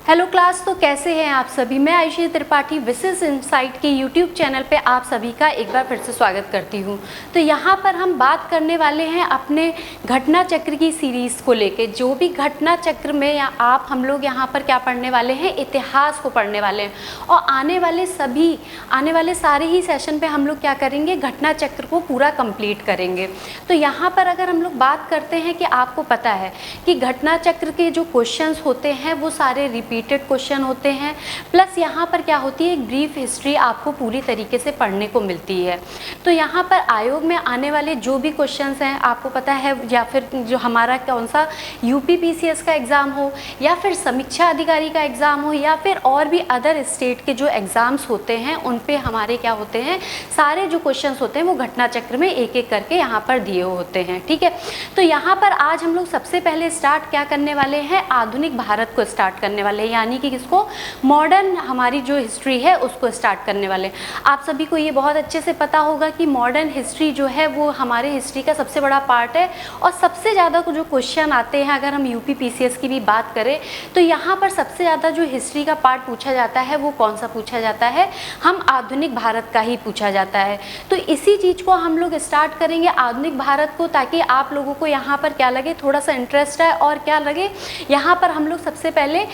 Hello class, तो कैसे हैं आप सभी। मैं आयुषी त्रिपाठी विशेष इनसाइट के यूट्यूब चैनल पे आप सभी का एक बार फिर से स्वागत करती हूँ। तो यहाँ पर हम बात करने वाले हैं अपने घटना चक्र की सीरीज़ को लेके। जो भी घटना चक्र में या आप हम लोग यहाँ पर क्या पढ़ने वाले हैं, इतिहास को पढ़ने वाले हैं। और आने वाले सारे ही सेशन पे हम लोग क्या करेंगे, घटना चक्र को पूरा कंप्लीट करेंगे। तो यहाँ पर अगर हम लोग बात करते हैं कि आपको पता है कि घटना चक्र के जो क्वेश्चंस होते हैं वो सारे रिपीटेड क्वेश्चन होते हैं, प्लस यहाँ पर क्या होती है, एक ब्रीफ हिस्ट्री आपको पूरी तरीके से पढ़ने को मिलती है। तो यहाँ पर आयोग में आने वाले जो भी क्वेश्चंस हैं आपको पता है, या फिर जो हमारा कौन सा यूपीपीसीएस का एग्ज़ाम हो, या फिर समीक्षा अधिकारी का एग्ज़ाम हो, या फिर और भी अदर स्टेट के जो एग्ज़ाम्स होते हैं उन पे हमारे क्या होते हैं, सारे जो क्वेश्चंस होते हैं वो घटना चक्र में एक एक करके यहाँ पर दिए होते हैं। ठीक है, तो यहाँ पर आज हम लोग सबसे पहले स्टार्ट क्या करने वाले हैं, आधुनिक भारत को स्टार्ट करने वाले हैं, यानी कि किसको, मॉडर्न हमारी जो हिस्ट्री है उसको स्टार्ट करने वाले हैं। आप सभी को ये बहुत अच्छे से पता होगा कि मॉडर्न हिस्ट्री जो है वो हमारे हिस्ट्री का सबसे बड़ा पार्ट है, और सबसे ज़्यादा जो क्वेश्चन आते हैं, अगर हम यूपीपीसीएस की भी बात करें तो यहाँ पर सबसे ज़्यादा जो हिस्ट्री का पार्ट पूछा जाता है वो कौन सा पूछा जाता है, हम आधुनिक भारत का ही पूछा जाता है। तो इसी चीज़ को हम लोग स्टार्ट करेंगे, आधुनिक भारत को, ताकि आप लोगों को यहाँ पर क्या लगे, थोड़ा सा इंटरेस्ट है और क्या लगे। यहाँ पर हम लोग सबसे पहले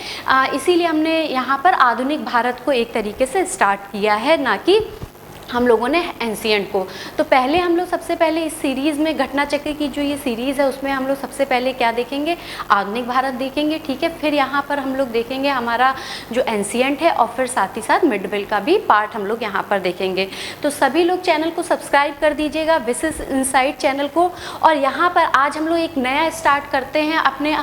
इसीलिए हमने यहाँ पर आधुनिक भारत को एक तरीके से स्टार्ट किया है, ना कि हम लोगों ने एंशिएंट को। तो पहले हम लोग सबसे पहले इस सीरीज़ में, घटना चक्र की जो ये सीरीज़ है उसमें हम लोग सबसे पहले क्या देखेंगे, आधुनिक भारत देखेंगे। ठीक है, फिर यहाँ पर हम लोग देखेंगे हमारा जो एंशिएंट है, और फिर साथ ही साथ मिडल का भी पार्ट हम लोग यहाँ पर देखेंगे। तो सभी लोग चैनल को सब्सक्राइब कर दीजिएगा, विशेष इनसाइट चैनल को। और यहाँ पर आज हम लोग एक नया स्टार्ट करते हैं अपने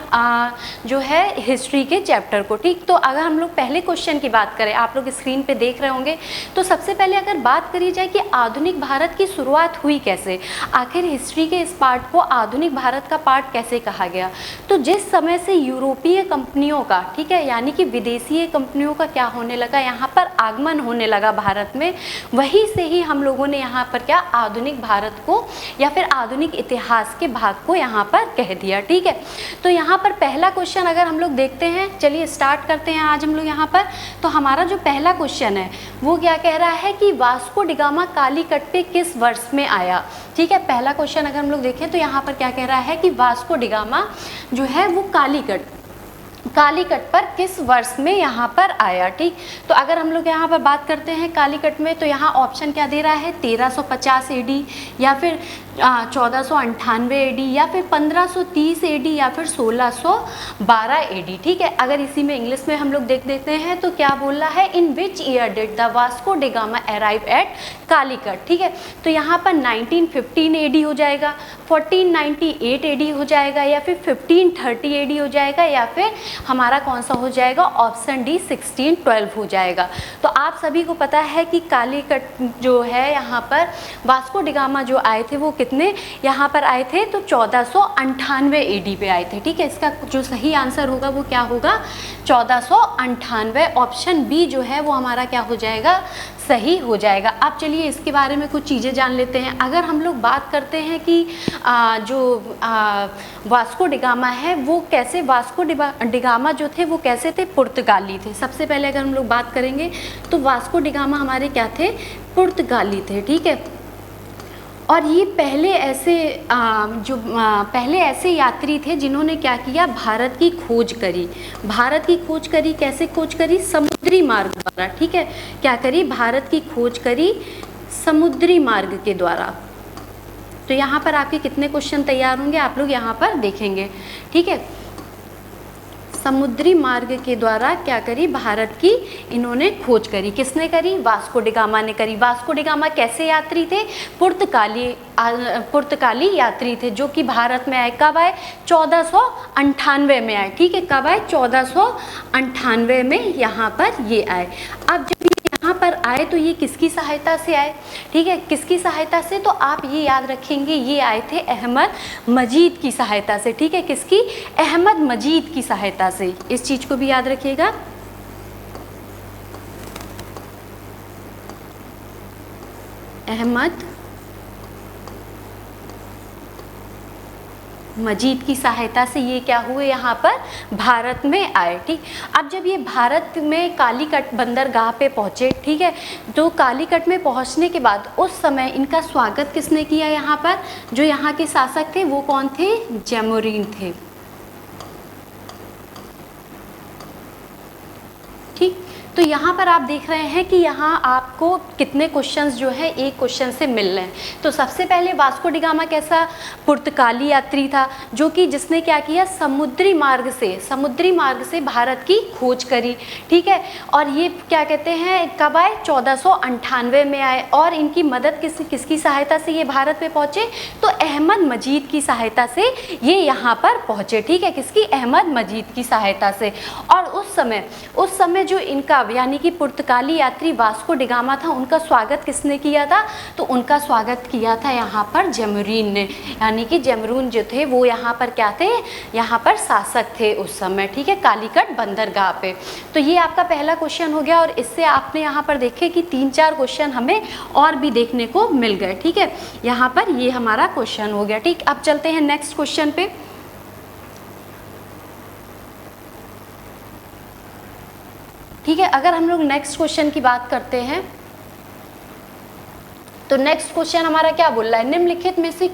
जो है हिस्ट्री के चैप्टर को। ठीक, तो अगर हम लोग पहले क्वेश्चन की बात करें, आप लोग स्क्रीन पर देख रहे होंगे, तो सबसे पहले अगर बात करी जाए कि आधुनिक भारत की शुरुआत हुई कैसे, आखिर हिस्ट्री के इस पार्ट को आधुनिक भारत का पार्ट कैसे कहा गया। तो जिस समय से यूरोपीय कंपनियों का, ठीक है, यानी कि विदेशी कंपनियों का क्या होने लगा, यहाँ पर आगमन होने लगा भारत में, वहीं से ही हम लोगों ने यहाँ पर क्या, आधुनिक भारत को या फिर आधुनिक इतिहास के भाग को यहाँ पर कह दिया। ठीक है, तो यहाँ पर पहला क्वेश्चन अगर हम लोग देखते हैं, चलिए स्टार्ट करते हैं आज हम लोग यहाँ पर। तो हमारा जो पहला क्वेश्चन है वो क्या कह रहा है कि वास्को डिगामा कालीकट पे किस वर्ष में आया। ठीक है, पहला क्वेश्चन अगर हम लोग देखें तो यहाँ पर क्या कह रहा है कि वास्को डिगामा जो है वो कालीकट पर किस वर्ष में यहाँ पर आया। ठीक, तो अगर हम लोग यहाँ पर बात करते हैं कालीकट में, तो यहाँ ऑप्शन क्या दे रहा है, 1350 एडी, या फिर 1498 एडी, या फिर 1530 एडी, या फिर 1612 एडी। ठीक है, अगर इसी में इंग्लिश में हम लोग देख देते हैं तो क्या बोल रहा है, in which year did the Vasco da Gama arrive at Calicut. ठीक है, तो यहाँ पर 1915 एडी हो जाएगा, 1498 एडी हो जाएगा, या फिर 1530 एडी हो जाएगा, या फिर हमारा कौन सा हो जाएगा, ऑप्शन डी 1612 हो जाएगा। तो आप सभी को पता है कि कालीकट जो है, यहाँ पर वास्को डिगामा जो आए थे वो कितने यहाँ पर आए थे, तो 1498 एडी पे आए थे। ठीक है, इसका जो सही आंसर होगा वो क्या होगा, 1498। ऑप्शन बी जो है वो हमारा क्या हो जाएगा, सही हो जाएगा। अब चलिए इसके बारे में कुछ चीज़ें जान लेते हैं। अगर हम लोग बात करते हैं कि वास्को डिगामा है वो कैसे, वास्को डिगामा जो थे वो कैसे थे, पुर्तगाली थे। सबसे पहले अगर हम लोग बात करेंगे तो वास्को डिगामा हमारे क्या थे, पुर्तगाली थे। ठीक है, और ये पहले ऐसे यात्री थे जिन्होंने क्या किया, भारत की खोज करी। भारत की खोज करी, कैसे खोज करी, समुद्री मार्ग द्वारा। ठीक है, क्या करी, भारत की खोज करी समुद्री मार्ग के द्वारा। तो यहाँ पर आपके कितने क्वेश्चन तैयार होंगे, आप लोग यहाँ पर देखेंगे। ठीक है, समुद्री मार्ग के द्वारा क्या करी, भारत की इन्होंने खोज करी। किसने करी, वास्को डिगामा ने करी। वास्को डिगामा कैसे यात्री थे, पुर्तगाली यात्री थे, जो कि भारत में आए। कब आए, 1498 में आए। ठीक है, कब आए, 1498 में यहाँ पर ये आए। अब जब यहाँ पर आए तो ये किसकी सहायता से आए, ठीक है, किसकी सहायता से, तो आप ये याद रखेंगे, ये आए थे अहमद मजीद की सहायता से। ठीक है, किसकी, अहमद मजीद की सहायता से। इस चीज़ को भी याद रखिएगा। अहमद मजीद की सहायता से ये क्या हुए यहाँ पर भारत में आए। ठीक, अब जब ये भारत में कालीकट बंदरगाह पे पहुँचे, ठीक है, तो कालीकट में पहुँचने के बाद उस समय इनका स्वागत किसने किया यहाँ पर? जो यहाँ के शासक थे वो कौन थे? जैमोरिन थे। ठीक, तो यहाँ पर आप देख रहे हैं कि यहाँ आपको कितने क्वेश्चंस जो है एक क्वेश्चन से मिल रहे हैं। तो सबसे पहले वास्को डी गामा कैसा पुर्तगाली यात्री था, जो कि जिसने क्या किया, समुद्री मार्ग से भारत की खोज करी। ठीक है, और ये क्या कहते हैं कब आए? 1498 में आए। और इनकी मदद किसकी सहायता से ये भारत में पहुँचे? तो अहमद मजीद की सहायता से ये यहाँ पर पहुँचे। ठीक है, किसकी? अहमद मजीद की सहायता से। और उस समय जो इनका यानी कि पुर्तगाली यात्री वास्को डी गामा था, उनका स्वागत किसने किया था? तो उनका स्वागत किया था यहाँ पर जैमोरिन ने, यानी कि जैमोरिन जो थे वो यहाँ पर क्या थे? यहाँ पर शासक थे उस समय। ठीक है, कालीकट बंदरगाह पे। तो ये आपका पहला क्वेश्चन हो गया, और इससे आपने यहाँ पर देखे कि 3-4 क्वेश्चन हमें और भी देखने को मिल गए। ठीक है, यहाँ पर ये हमारा क्वेश्चन हो गया। ठीक, अब चलते हैं नेक्स्ट क्वेश्चन पे। ठीक है, अगर हम लोग नेक्स्ट क्वेश्चन की बात करते हैं तो नेक्स्ट क्वेश्चन हमारा क्या बोल रहा है? निम्नलिखित में से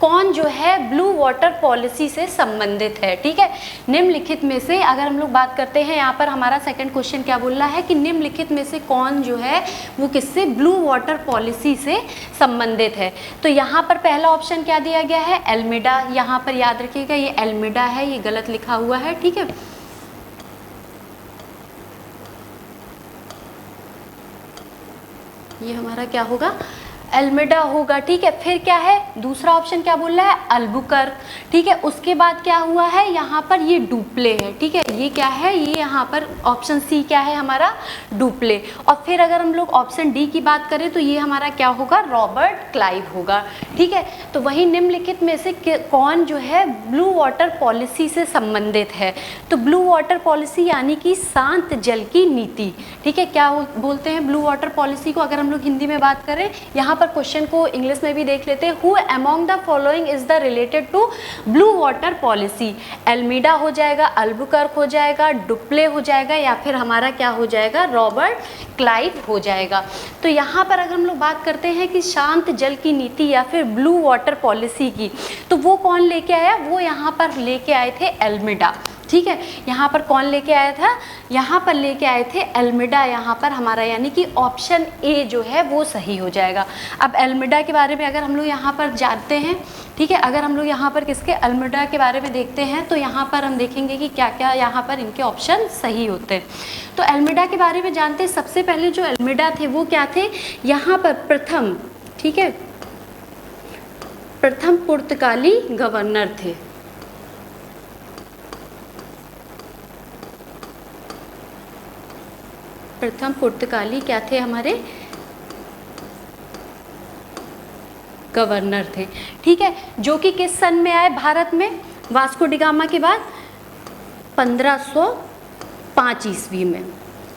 कौन जो है ब्लू वाटर पॉलिसी से संबंधित है? ठीक है, निम्नलिखित में से अगर हम लोग बात करते हैं, यहाँ पर हमारा सेकंड क्वेश्चन क्या बोल रहा है कि निम्नलिखित में से कौन जो है वो किससे? ब्लू वाटर पॉलिसी से संबंधित है। तो यहाँ पर पहला ऑप्शन क्या दिया गया है? अल्मेडा। यहाँ पर याद रखिएगा ये अल्मेडा है, ये गलत लिखा हुआ है। ठीक है, ये हमारा क्या होगा? अल्मेडा होगा। ठीक है, फिर क्या है? दूसरा ऑप्शन क्या बोल रहा है? अल्बुकर्क। ठीक है, उसके बाद क्या हुआ है? यहाँ पर ये डुप्ले है। ठीक है, ये क्या है? ये यहाँ पर ऑप्शन सी क्या है हमारा? डुप्ले। और फिर अगर हम लोग ऑप्शन डी की बात करें तो ये हमारा क्या होगा? रॉबर्ट क्लाइव होगा। ठीक है, तो वही निम्नलिखित में से कौन जो है ब्लू वाटर पॉलिसी से संबंधित है? तो ब्लू वाटर पॉलिसी यानी कि शांत जल की नीति। ठीक है, क्या बोलते हैं ब्लू वाटर पॉलिसी को अगर हम लोग हिंदी में बात करें? यहाँ पर क्वेश्चन को इंग्लिश में भी देख लेते हैं। Who among the following is the related to blue water policy? Almeida हो जाएगा, अल्बुकर्क हो जाएगा, डुप्ले हो जाएगा, या फिर हमारा क्या हो जाएगा? रॉबर्ट क्लाइव हो जाएगा। तो यहाँ पर अगर हम लोग बात करते हैं कि शांत जल की नीति या फिर ब्लू वाटर पॉलिसी की, तो वो कौन लेके आया? वो यहाँ पर लेके आए थे अल्मेडा। ठीक है, यहाँ पर कौन लेके आया था? यहाँ पर लेके आए थे अल्मेडा। यहाँ पर हमारा यानी कि ऑप्शन ए जो है वो सही हो जाएगा। अब अल्मेडा के बारे में अगर हम लोग यहाँ पर जानते हैं, ठीक है, अगर हम लोग यहाँ पर किसके? अल्मेडा के बारे में देखते हैं तो यहाँ पर हम देखेंगे कि क्या क्या यहाँ पर इनके ऑप्शन सही होते हैं। तो अल्मेडा के बारे में जानते हैं। सबसे पहले जो अल्मेडा थे वो क्या थे? यहाँ पर प्रथम, ठीक है, प्रथम पुर्तगाली गवर्नर थे। प्रथम पुर्तगाली क्या थे? हमारे गवर्नर थे। ठीक है, जो कि किस सन में आए भारत में वास्को डी गामा के बाद? 1505 ईस्वी में।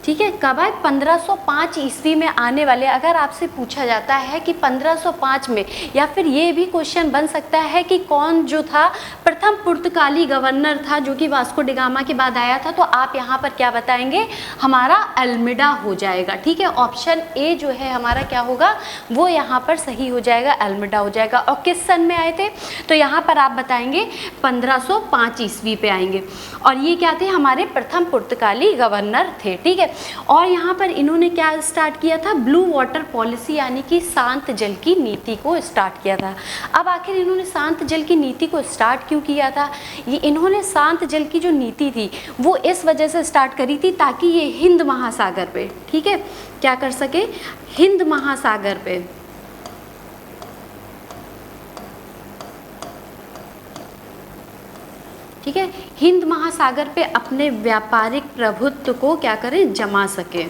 ठीक है, कब आए? 1505 ईस्वी में आने वाले। अगर आपसे पूछा जाता है कि 1505 में, या फिर ये भी क्वेश्चन बन सकता है कि कौन जो था प्रथम पुर्तगाली गवर्नर था जो कि वास्को डी गामा के बाद आया था, तो आप यहाँ पर क्या बताएंगे? हमारा अल्मेडा हो जाएगा। ठीक है, ऑप्शन ए जो है हमारा क्या होगा? वो यहाँ पर सही हो जाएगा, अल्मेडा हो जाएगा। और किस सन में आए थे? तो यहाँ पर आप बताएंगे 1505 ईस्वी पे आएंगे। और ये क्या थे? हमारे प्रथम पुर्तगाली गवर्नर थे। ठीक है, और यहाँ पर इन्होंने क्या स्टार्ट किया था? ब्लू वाटर पॉलिसी यानी कि शांत जल की नीति को स्टार्ट किया था। अब आखिर इन्होंने शांत जल की नीति को स्टार्ट क्यों किया था? ये इन्होंने शांत जल की जो नीति थी वो इस वजह से स्टार्ट करी थी ताकि ये हिंद महासागर पे, ठीक है, क्या कर सके? हिंद महासागर पे ठीक है, हिंद महासागर पे अपने व्यापारिक प्रभुत्व को क्या करें? जमा सके।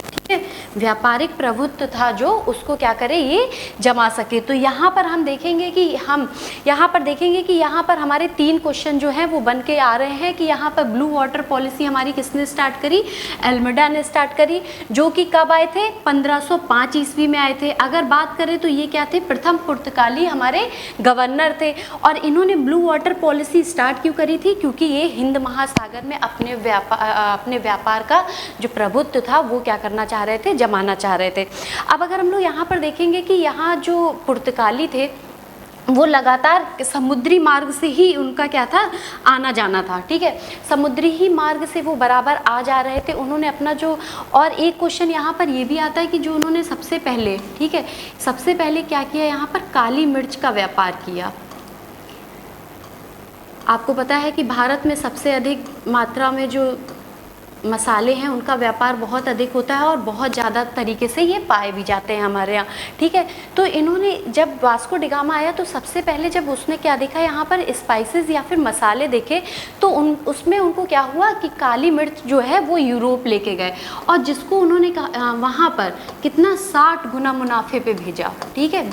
ठीक है, व्यापारिक प्रभुत्व था जो उसको क्या करे, ये जमा सके। तो यहाँ पर हम देखेंगे कि यहाँ पर हमारे 3 क्वेश्चन जो हैं वो बन के आ रहे हैं कि यहाँ पर ब्लू वाटर पॉलिसी हमारी किसने स्टार्ट करी, अल्मेडा ने स्टार्ट करी, जो कि कब आए थे, 1505 ईस्वी में आए थे। अगर बात करें तो ये क्या थे, प्रथम पुर्तगाली हमारे गवर्नर थे। और इन्होंने ब्लू वाटर पॉलिसी स्टार्ट क्यों करी थी, क्योंकि ये हिंद महासागर में अपने व्यापार का जो प्रभुत्व था वो क्या करना चाह रहे थे, जमाना चाह रहे थे। अब अगर हम लोग यहाँ पर देखेंगे कि यहाँ जो पुर्तगाली थे वो लगातार समुद्री मार्ग से ही उनका क्या था, आना जाना था, ठीक है, समुद्री ही मार्ग से वो बराबर आ जा रहे थे। उन्होंने अपना जो, और एक क्वेश्चन यहाँ पर ये भी आता है कि जो उन्होंने सबसे पहले, ठीक है, सबसे पहले क्या किया, यहाँ पर काली मिर्च का व्यापार किया। आपको पता है कि भारत में सबसे अधिक मात्रा में जो मसाले हैं उनका व्यापार बहुत अधिक होता है और बहुत ज़्यादा तरीके से ये पाए भी जाते हैं हमारे यहाँ, ठीक है। तो इन्होंने जब वास्को डी गामा आया तो सबसे पहले जब उसने क्या देखा, यहाँ पर स्पाइसेस या फिर मसाले देखे, तो उसमें उनको क्या हुआ कि काली मिर्च जो है वो यूरोप लेके गए, और जिसको उन्होंने वहाँ पर कितना 60 गुना मुनाफे पे भेजा, ठीक है,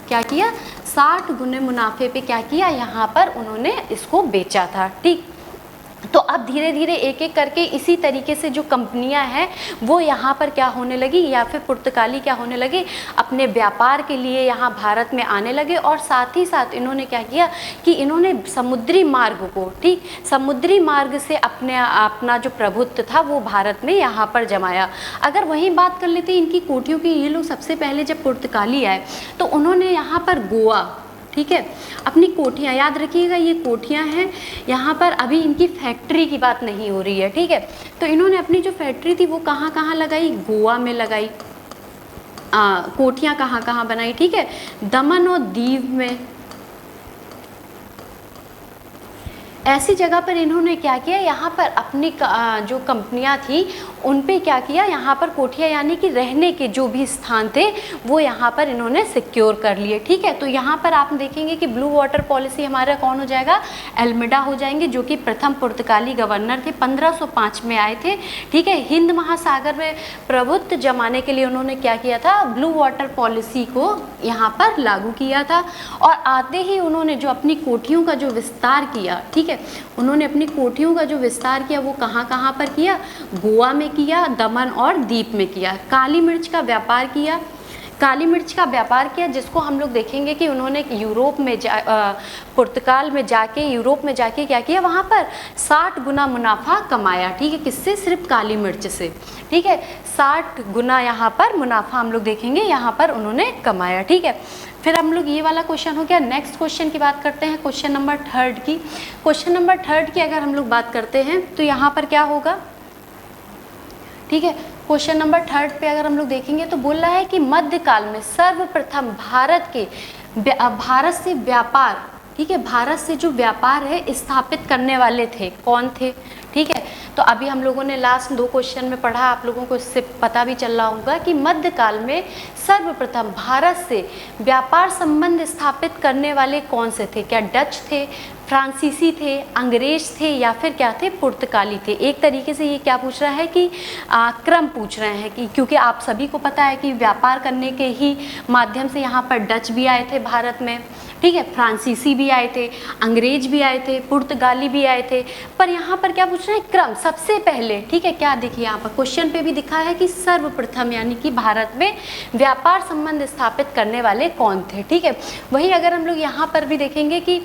क्या किया, 60 गुने मुनाफे पे क्या किया, यहाँ पर उन्होंने इसको बेचा था, ठीक। तो अब धीरे धीरे एक एक करके इसी तरीके से जो कंपनियां हैं वो यहाँ पर क्या होने लगी, या फिर पुर्तगाली क्या होने लगे, अपने व्यापार के लिए यहाँ भारत में आने लगे। और साथ ही साथ इन्होंने क्या किया कि इन्होंने समुद्री मार्ग को, ठीक, समुद्री मार्ग से अपना जो प्रभुत्व था वो भारत में यहाँ पर जमाया। अगर वहीं बात कर लेते इनकी कोठियों की, ये लोग सबसे पहले जब पुर्तगाली आए तो उन्होंने यहाँ पर गोवा, ठीक है, अपनी कोठियाँ, याद रखिएगा ये कोठियाँ हैं, यहाँ पर अभी इनकी फैक्ट्री की बात नहीं हो रही है, ठीक है। तो इन्होंने अपनी जो फैक्ट्री थी वो कहाँ कहाँ लगाई, गोवा में लगाई, कोठियाँ कहाँ कहाँ बनाई, ठीक है, दमन और दीव में, ऐसी जगह पर इन्होंने क्या किया, यहाँ पर अपनी जो कंपनियाँ थी उन पे क्या किया, यहाँ पर कोठियाँ यानी कि रहने के जो भी स्थान थे वो यहाँ पर इन्होंने सिक्योर कर लिए, ठीक है। तो यहाँ पर आप देखेंगे कि ब्लू वाटर पॉलिसी हमारा कौन हो जाएगा, अल्मेडा हो जाएंगे, जो कि प्रथम पुर्तगाली गवर्नर थे, 1505 में आए थे, ठीक है। हिंद महासागर में प्रभुत्व जमाने के लिए उन्होंने क्या किया था, ब्लू वाटर पॉलिसी को यहाँ पर लागू किया था। और आते ही उन्होंने जो अपनी कोठियों का जो विस्तार किया, ठीक है, उन्होंने अपनी कोठियों का जो विस्तार किया वो कहाँ पर किया, गोवा में किया, दमन और दीप में किया। काली मिर्च का व्यापार किया, काली मिर्च का व्यापार किया, जिसको हम लोग देखेंगे कि उन्होंने यूरोप में पुर्तगाल में जाके, यूरोप में जाके क्या किया, वहाँ पर 60 गुना मुनाफा कमाया, ठीक है, किससे, सिर्फ काली मिर्च से, ठीक है, 60 गुना यहाँ पर मुनाफा हम लोग देखेंगे यहाँ पर उन्होंने कमाया, ठीक है। फिर हम लोग ये वाला क्वेश्चन हो गया। नेक्स्ट क्वेश्चन की बात करते हैं, क्वेश्चन नंबर 3 की। क्वेश्चन नंबर 3 की अगर हम लोग बात करते हैं तो यहाँ पर क्या होगा, ठीक है, क्वेश्चन नंबर 3 पे अगर हम लोग देखेंगे तो बोल रहा है कि मध्यकाल में सर्वप्रथम भारत से व्यापार, ठीक है, भारत से जो व्यापार है स्थापित करने वाले थे, कौन थे, ठीक है। तो अभी हम लोगों ने लास्ट 2 क्वेश्चन में पढ़ा, आप लोगों को इससे पता भी चल रहा होगा कि मध्यकाल में सर्वप्रथम भारत से व्यापार संबंध स्थापित करने वाले कौन से थे, क्या डच थे, फ्रांसीसी थे, अंग्रेज थे, या फिर क्या थे, पुर्तगाली थे। एक तरीके से ये क्या पूछ रहा है कि क्रम पूछ रहे हैं कि, क्योंकि आप सभी को पता है कि व्यापार करने के ही माध्यम से यहाँ पर डच भी आए थे भारत में, ठीक है, फ्रांसीसी भी आए थे, अंग्रेज भी आए थे, पुर्तगाली भी आए थे। पर यहाँ पर क्या पूछ रहे हैं, क्रम, सबसे पहले, ठीक है, क्या देखिए यहाँ पर क्वेश्चन पे भी दिखा है कि सर्वप्रथम यानी कि भारत में व्यापार संबंध स्थापित करने वाले कौन थे, ठीक है। वहीं अगर हम लोग यहाँ पर भी देखेंगे कि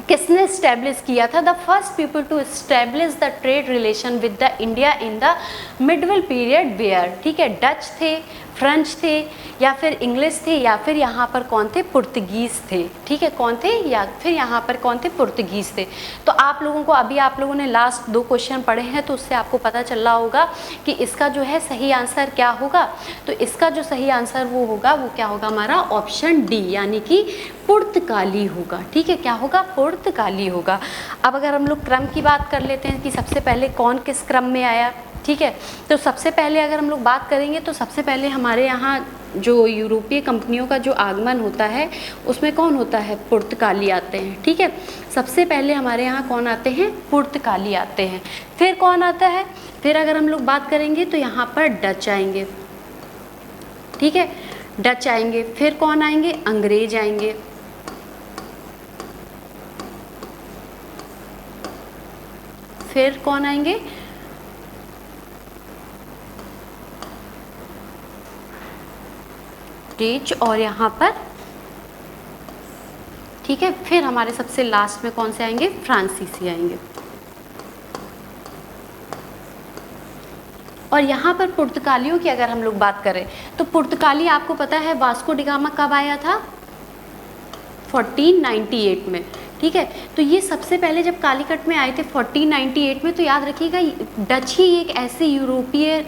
किसने इस्टेब्लिश किया था, the first people to establish the trade relation with the India in the medieval period where, ठीक है, डच थे, फ्रेंच थे, या फिर इंग्लिश थे, या फिर यहाँ पर कौन थे, पुर्तगीज़ थे, ठीक है, कौन थे, या फिर यहाँ पर कौन थे, पुर्तगीज़ थे। तो आप लोगों को अभी आप लोगों ने लास्ट 2 क्वेश्चन पढ़े हैं तो उससे आपको पता चल रहा होगा कि इसका जो है सही आंसर क्या होगा। तो इसका जो सही आंसर वो होगा, वो क्या होगा हमारा, ऑप्शन डी, यानी कि पुर्तगाली होगा, ठीक है, क्या होगा, पुर्तगाली होगा। अब अगर हम लोग क्रम की बात कर लेते हैं कि सबसे पहले कौन किस क्रम में आया, ठीक है, तो सबसे पहले अगर हम लोग बात करेंगे तो सबसे पहले हमारे यहाँ जो यूरोपीय कंपनियों का जो आगमन होता है उसमें कौन होता है, पुर्तगाली आते हैं, ठीक है। सबसे पहले हमारे यहाँ कौन आते हैं, पुर्तगाली आते हैं। फिर कौन आता है, फिर अगर हम लोग बात करेंगे तो यहाँ पर डच आएंगे, ठीक है, डच आएंगे, फिर कौन आएंगे, अंग्रेज आएंगे, फिर कौन आएंगे, डच, और यहाँ पर ठीक है, फिर हमारे सबसे लास्ट में कौन से आएंगे, फ्रांसीसी आएंगे। और यहाँ पर पुर्तगालियों की अगर हम लोग बात करें तो पुर्तगाली आपको पता है वास्को डी गामा कब आया था, 1498 में। ठीक है, तो ये सबसे पहले जब कालीकट में आए थे 1498 में, तो याद रखिएगा डच ही एक ऐसे यूरोपीय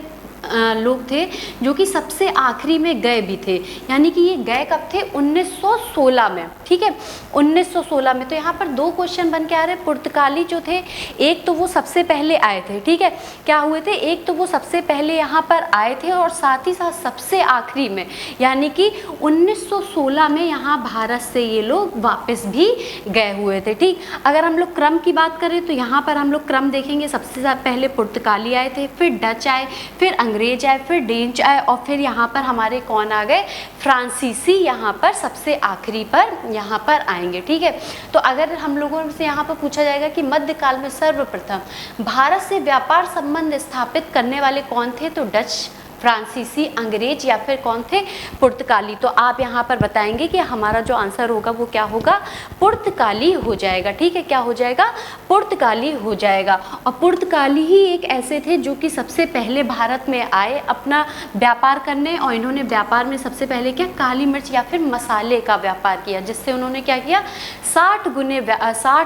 लोग थे जो कि सबसे आखिरी में गए भी थे, यानी कि ये गए कब थे, 1916 में। ठीक है, 1916 में। तो यहाँ पर दो क्वेश्चन बन के आ रहे हैं। पुर्तगाली जो थे, एक तो वो सबसे पहले आए थे, ठीक है, क्या हुए थे, एक तो वो सबसे पहले यहाँ पर आए थे और साथ ही साथ सबसे आखिरी में, यानी कि 1916 में यहाँ भारत से ये लोग वापस भी गए हुए थे। ठीक, अगर हम लोग क्रम की बात करें तो यहाँ पर हम लोग क्रम देखेंगे, सबसे पहले पुर्तगाली आए थे, फिर डच आए, फिर अंग्रेज आए, फिर डेंच आए, और फिर यहाँ पर हमारे कौन आ गए, फ्रांसीसी यहाँ पर सबसे आखिरी पर यहाँ पर आएंगे। ठीक है, तो अगर हम लोगों से यहाँ पर पूछा जाएगा कि मध्यकाल में सर्वप्रथम भारत से व्यापार संबंध स्थापित करने वाले कौन थे, तो डच, फ्रांसीसी, अंग्रेज या फिर कौन थे, पुर्तगाली। तो आप यहाँ पर बताएंगे कि हमारा जो आंसर होगा वो क्या होगा, पुर्तगाली हो जाएगा। ठीक है, क्या हो जाएगा, पुर्तगाली हो जाएगा। और पुर्तगाली ही एक ऐसे थे जो कि सबसे पहले भारत में आए अपना व्यापार करने, और इन्होंने व्यापार में सबसे पहले क्या, काली मिर्च या फिर मसाले का व्यापार किया, जिससे उन्होंने क्या किया, 60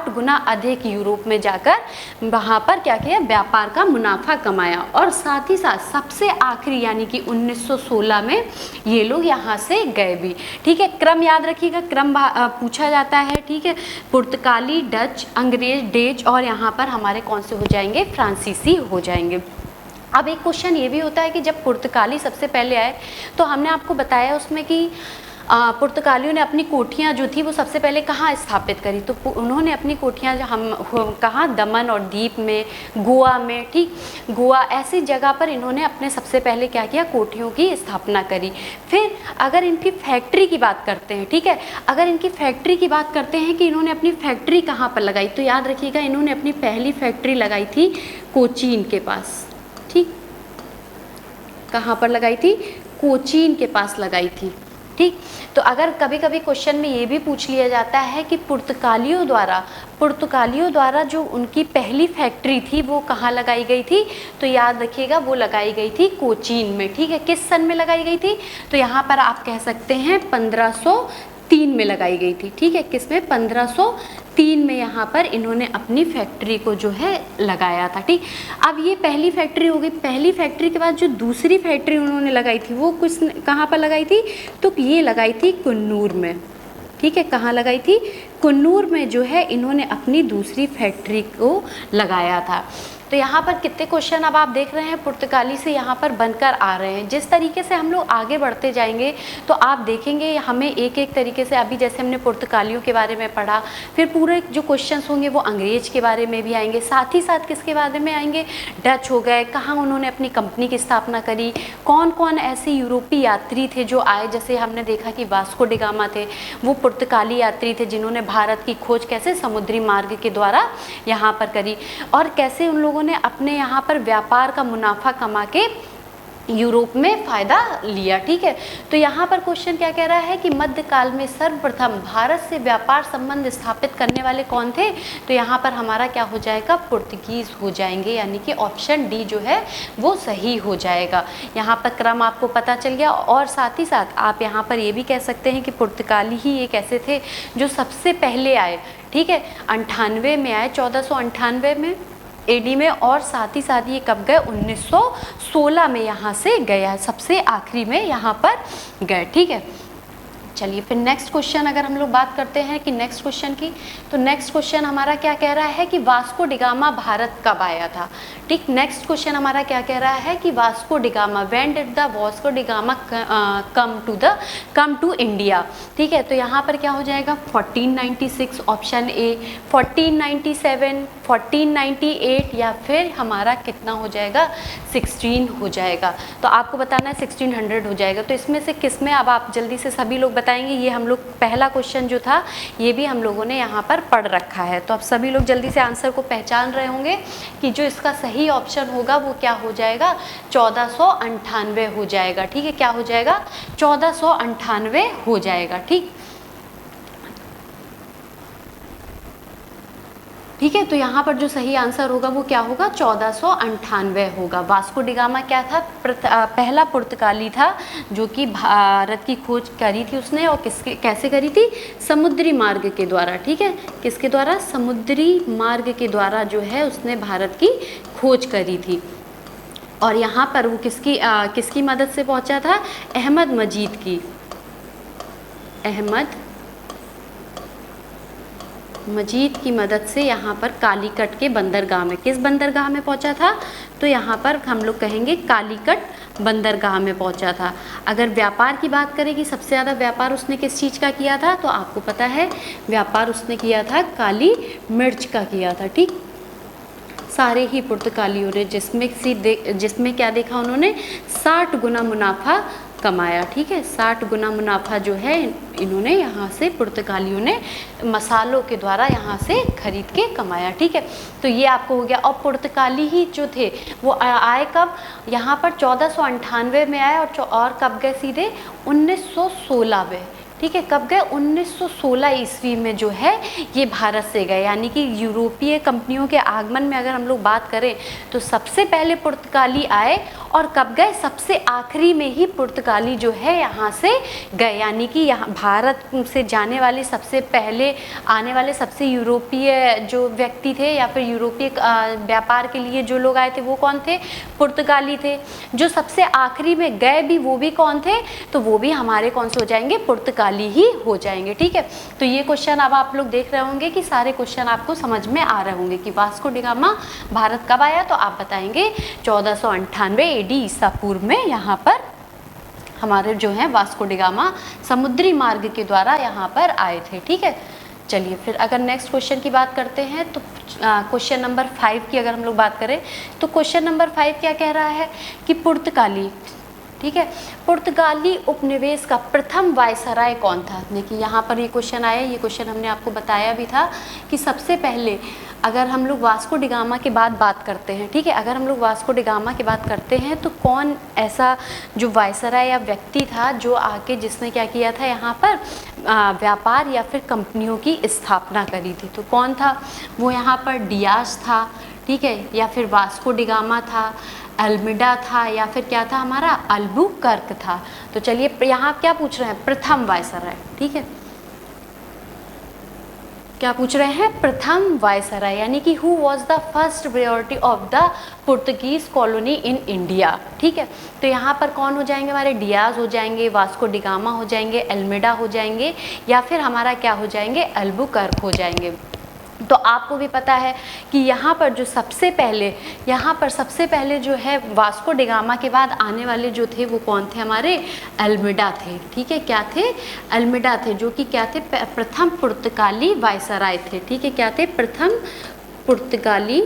गुना अधिक यूरोप में जाकर वहाँ पर क्या किया, व्यापार का मुनाफा कमाया। और साथ ही साथ सबसे आखिरी यानी कि 1916 में ये लोग यहाँ से गए भी। ठीक है, क्रम याद रखिएगा, क्रम पूछा जाता है। ठीक है, पुर्तगाली, डच, अंग्रेज, डेच, और यहाँ पर हमारे कौन से हो जाएंगे, फ्रांसीसी हो जाएंगे। अब एक क्वेश्चन ये भी होता है कि जब पुर्तगाली सबसे पहले आए तो हमने आपको बताया उसमें कि पुर्तगालियों ने अपनी कोठियाँ जो थी वो सबसे पहले कहाँ स्थापित करी, तो उन्होंने अपनी कोठियाँ कहाँ, दमन और दीप में, गोवा में। ठीक, गोवा ऐसी जगह पर इन्होंने अपने सबसे पहले क्या किया, कोठियों की स्थापना करी। फिर अगर इनकी फैक्ट्री की बात करते हैं, ठीक है, अगर इनकी फैक्ट्री की बात करते हैं कि इन्होंने अपनी फैक्ट्री कहाँ पर लगाई, तो याद रखिएगा इन्होंने अपनी पहली फैक्ट्री लगाई थी कोचीन के पास। ठीक, कहाँ पर लगाई थी, कोचीन के पास लगाई थी। ठीक, तो अगर कभी कभी क्वेश्चन में ये भी पूछ लिया जाता है कि पुर्तगालियों द्वारा जो उनकी पहली फैक्ट्री थी वो कहाँ लगाई गई थी, तो याद रखिएगा वो लगाई गई थी कोचीन में। ठीक है, किस सन में लगाई गई थी, तो यहाँ पर आप कह सकते हैं 1503 में लगाई गई थी। ठीक है, किसमें, 1503 में यहाँ पर इन्होंने अपनी फैक्ट्री को जो है लगाया था। ठीक, अब ये पहली फैक्ट्री हो गई। पहली फैक्ट्री के बाद जो दूसरी फैक्ट्री उन्होंने लगाई थी वो कहाँ पर लगाई थी, तो ये लगाई थी कुन्नूर में। ठीक है, कहाँ लगाई थी, कुन्नूर में जो है इन्होंने अपनी दूसरी फैक्ट्री को लगाया था। तो यहाँ पर कितने क्वेश्चन अब आप देख रहे हैं पुर्तगाली से यहाँ पर बनकर आ रहे हैं। जिस तरीके से हम लोग आगे बढ़ते जाएंगे तो आप देखेंगे हमें एक एक तरीके से, अभी जैसे हमने पुर्तगालियों के बारे में पढ़ा, फिर पूरे जो क्वेश्चंस होंगे वो अंग्रेज के बारे में भी आएंगे, साथ ही साथ किसके बारे में आएंगे, डच हो गए, कहाँ उन्होंने अपनी कंपनी की स्थापना करी, कौन कौन ऐसे यूरोपीय यात्री थे जो आए, जैसे हमने देखा कि वास्को डी गामा थे, वो पुर्तगाली यात्री थे जिन्होंने भारत की खोज कैसे समुद्री मार्ग के द्वारा यहाँ पर करी, और कैसे उन लोगों ने अपने यहाँ पर व्यापार का मुनाफा कमा के यूरोप में फ़ायदा लिया। ठीक है, तो यहाँ पर क्वेश्चन क्या कह रहा है कि मध्यकाल में सर्वप्रथम भारत से व्यापार संबंध स्थापित करने वाले कौन थे, तो यहाँ पर हमारा क्या हो जाएगा, पुर्तगीज़ हो जाएंगे, यानी कि ऑप्शन डी जो है वो सही हो जाएगा। यहाँ पर क्रम आपको पता चल गया। और साथ ही साथ आप यहाँ पर ये भी कह सकते हैं कि पुर्तगाली ही एक ऐसे थे जो सबसे पहले आए। ठीक है, 98 में आए, 1498 में एडी में, और साथ ही साथ ये कब गए, 1916 में यहाँ से गया, सबसे आखिरी में यहाँ पर गए। ठीक है, चलिए फिर नेक्स्ट क्वेश्चन अगर हम लोग बात करते हैं कि नेक्स्ट क्वेश्चन की, तो नेक्स्ट क्वेश्चन हमारा क्या कह रहा है कि वास्को डी गामा भारत कब आया था। ठीक, नेक्स्ट क्वेश्चन हमारा क्या कह रहा है कि Vasco da Gama, when did the Vasco da Gama come to India. ठीक है, तो यहाँ पर क्या हो जाएगा 1496 ऑप्शन ए, 1497, 1498 या फिर हमारा कितना हो जाएगा 16 हो जाएगा। तो आपको बताना है 1600 हो जाएगा। तो इसमें से किस में, अब आप जल्दी से सभी लोग बताएंगे। ये हम लोग पहला क्वेश्चन जो था ये भी हम लोगों ने यहाँ पर पढ़ रखा है, तो अब सभी लोग जल्दी से आंसर को पहचान रहे होंगे कि जो इसका सही ऑप्शन होगा वो क्या हो जाएगा 1498 हो जाएगा। ठीक है, क्या हो जाएगा 1498 हो जाएगा। ठीक है, तो यहाँ पर जो सही आंसर होगा वो क्या होगा 1498 होगा। वास्को डिगामा क्या था, पहला पुर्तगाली था जो कि भारत की खोज करी थी उसने, और कैसे करी थी, समुद्री मार्ग के द्वारा। ठीक है, किसके द्वारा, समुद्री मार्ग के द्वारा जो है उसने भारत की खोज करी थी। और यहाँ पर वो किसकी मदद से पहुँचा था, अहमद मजीद की मदद से यहाँ पर कालीकट के बंदरगाह में, किस बंदरगाह में पहुँचा था, तो यहाँ पर हम लोग कहेंगे कालीकट बंदरगाह में पहुँचा था। अगर व्यापार की बात करें कि सबसे ज़्यादा व्यापार उसने किस चीज़ का किया था, तो आपको पता है व्यापार उसने किया था काली मिर्च का किया था। ठीक, सारे ही पुर्तगालियों ने जिसमें क्या देखा उन्होंने 60 गुना मुनाफा कमाया। ठीक है, 60 गुना मुनाफा जो है इन्होंने यहाँ से पुर्तगालियों ने मसालों के द्वारा यहाँ से खरीद के कमाया। ठीक है, तो ये आपको हो गया। और पुर्तगाली ही जो थे वो आए कब, यहाँ पर 1498 में आए और कब गए सीधे 1916 में। ठीक है, कब गए 1916 ईस्वी में जो है ये भारत से गए। यानी कि यूरोपीय कंपनियों के आगमन में अगर हम लोग बात करें तो सबसे पहले पुर्तगाली आए और कब गए, सबसे आखिरी में ही पुर्तगाली जो है यहाँ से गए। यानी कि यहाँ भारत से जाने वाले सबसे पहले आने वाले सबसे यूरोपीय जो व्यक्ति थे या फिर यूरोपीय व्यापार के लिए जो लोग आए थे वो कौन थे, पुर्तगाली थे। जो सबसे आखिरी में गए भी वो भी कौन थे, तो वो भी हमारे कौन से हो जाएंगे, पुर्तगाली ही हो जाएंगे। ठीक है, तो ये क्वेश्चन अब आप लोग देख रहे होंगे कि सारे क्वेश्चन आपको समझ में आ रहे होंगे कि वास्को डिगामा भारत कब आया, तो आप बताएंगे 1498 AD ईसा पूर्व में यहाँ पर हमारे जो है वास्को डिगामा समुद्री मार्ग के द्वारा यहाँ पर आए थे। ठीक है, चलिए फिर अगर नेक्स्ट क्वेश्चन की बात करते हैं तो क्वेश्चन नंबर 5 की अगर हम लोग बात करें तो क्वेश्चन नंबर 5 क्या कह रहा है कि पुर्तगाली, ठीक है, पुर्तगाली उपनिवेश का प्रथम वायसराय कौन था। देखिए यहाँ पर ये क्वेश्चन आया, ये क्वेश्चन हमने आपको बताया भी था कि सबसे पहले अगर हम लोग वास्को डिगामा के बाद बात करते हैं, ठीक है, अगर हम लोग वास्को डिगामा की बात करते हैं तो कौन ऐसा जो वायसराय या व्यक्ति था जो आके जिसने क्या किया था यहाँ पर व्यापार या फिर कंपनियों की स्थापना करी थी, तो कौन था वो, यहाँ पर डियाज था, ठीक है, या फिर वास्को डिगामा था, अल्मीडा था, या फिर क्या था हमारा अल्बुकर्क था। तो चलिए यहाँ क्या पूछ रहे हैं, प्रथम वायसराय। ठीक है, क्या पूछ रहे हैं, प्रथम वायसराय, यानी कि who was the first priority of the Portuguese colony in India. ठीक है, तो यहाँ पर कौन हो जाएंगे, हमारे डियाज हो जाएंगे, वास्को डिगामा हो जाएंगे, अल्मीडा हो जाएंगे, या फिर हमारा क्या हो जाएंगे, अल्बुकर्क हो जाएंगे। तो आपको भी पता है कि यहाँ पर जो सबसे पहले जो है वास्को डिगामा के बाद आने वाले जो थे वो कौन थे, हमारे अल्मीडा थे। ठीक है, क्या थे, अल्मीडा थे, जो कि क्या थे, प्रथम पुर्तगाली वायसराय थे। ठीक है, क्या थे, प्रथम पुर्तगाली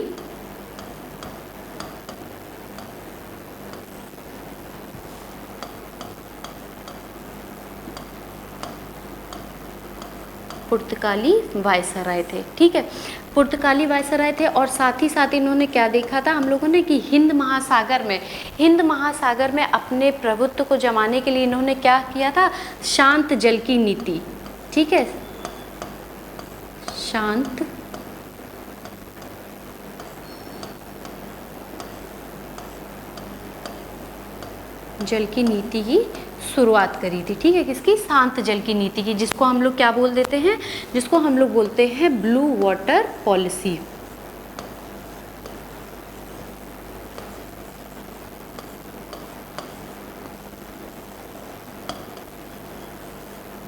वायसराय थे। ठीक है, पुर्तगाली वायसराय थे। और साथ ही साथ इन्होंने क्या देखा था हम लोगों ने कि हिंद महासागर में अपने प्रभुत्व को जमाने के लिए इन्होंने क्या किया था, शांत जल की नीति। ठीक है, शांत जल की नीति की शुरुआत करी थी। ठीक है, किसकी, शांत जल की नीति की, जिसको हम लोग क्या बोल देते हैं, जिसको हम लोग बोलते हैं ब्लू वाटर पॉलिसी।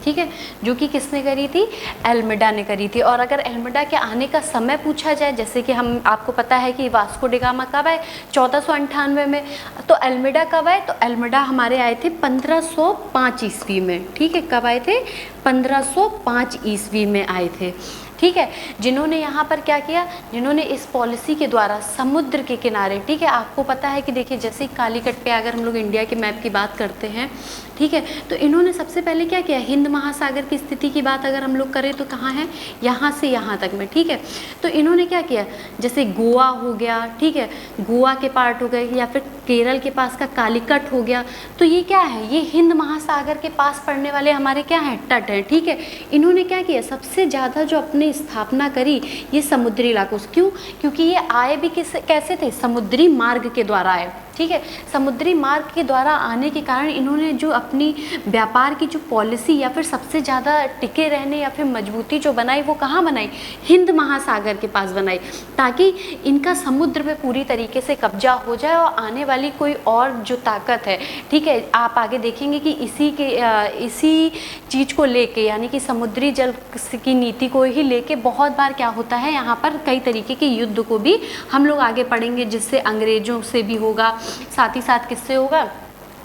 ठीक है, जो कि किसने करी थी, एल्मेडा ने करी थी। और अगर एल्मेडा के आने का समय पूछा जाए, जैसे कि हम आपको पता है कि वास्को डी गामा कब आए, 1498 में, तो एल्मेडा कब आए, तो एल्मेडा हमारे आए थे 1505 ईस्वी में। ठीक है, कब आए थे, 1505 ईस्वी में आए थे। ठीक है, जिन्होंने यहाँ पर क्या किया, जिन्होंने इस पॉलिसी के द्वारा समुद्र के किनारे, ठीक है, आपको पता है कि देखिए जैसे कालीकट पे अगर हम लोग इंडिया के मैप की बात करते हैं, ठीक है, तो इन्होंने सबसे पहले क्या किया, हिंद महासागर की स्थिति की बात अगर हम लोग करें तो कहाँ है, यहाँ से यहाँ तक में। ठीक है, तो इन्होंने क्या किया, जैसे गोवा हो गया, ठीक है, गोवा के पार्ट हो गए, या फिर केरल के पास का कालीकट हो गया, तो ये क्या है, ये हिंद महासागर के पास पड़ने वाले हमारे क्या हैं, तट हैं। ठीक है, इन्होंने क्या किया, सबसे ज़्यादा जो अपने स्थापना करी ये समुद्री इलाकों से। क्यों, क्योंकि ये आए भी कैसे थे, समुद्री मार्ग के द्वारा आए। ठीक है, समुद्री मार्ग के द्वारा आने के कारण इन्होंने जो अपनी व्यापार की जो पॉलिसी या फिर सबसे ज़्यादा टिके रहने या फिर मजबूती जो बनाई, वो कहाँ बनाई, हिंद महासागर के पास बनाई, ताकि इनका समुद्र पे पूरी तरीके से कब्जा हो जाए और आने वाली कोई और जो ताकत है, ठीक है, आप आगे देखेंगे कि इसी चीज़ को लेके, यानी कि समुद्री जल की नीति को ही लेके बहुत बार क्या होता है, यहाँ पर कई तरीके के युद्ध को भी हम लोग आगे पढ़ेंगे, जिससे अंग्रेजों से भी होगा, साथ ही साथ किससे होगा,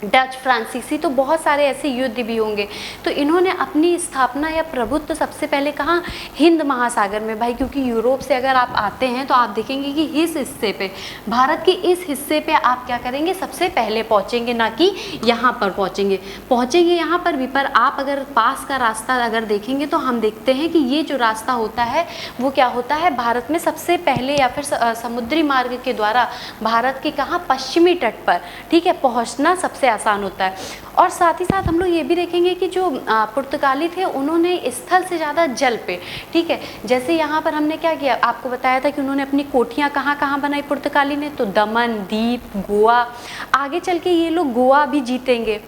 डच, फ्रांसीसी, तो बहुत सारे ऐसे युद्ध भी होंगे। तो इन्होंने अपनी स्थापना या प्रभुत्व सबसे पहले कहाँ, हिंद महासागर में भाई, क्योंकि यूरोप से अगर आप आते हैं तो आप देखेंगे कि इस हिस्से पे, भारत के इस हिस्से पे आप क्या करेंगे, सबसे पहले पहुँचेंगे, ना कि यहाँ पर पहुँचेंगे यहाँ पर भी। पर आप अगर पास का रास्ता अगर देखेंगे तो हम देखते हैं कि ये जो रास्ता होता है वो क्या होता है, भारत में सबसे पहले या फिर समुद्री मार्ग के द्वारा भारत के कहाँ, पश्चिमी तट पर, ठीक है, पहुँचना सबसे आसान होता है। और साथ ही साथ हम लोग ये भी देखेंगे कि जो पुर्तगाली थे उन्होंने स्थल से ज़्यादा जल पे, ठीक है, जैसे यहाँ पर हमने क्या किया, आपको बताया था कि उन्होंने अपनी कोठियाँ कहाँ कहाँ बनाई पुर्तगाली ने, तो दमन, दीप, गोवा, आगे चल के ये लोग गोवा भी जीतेंगे।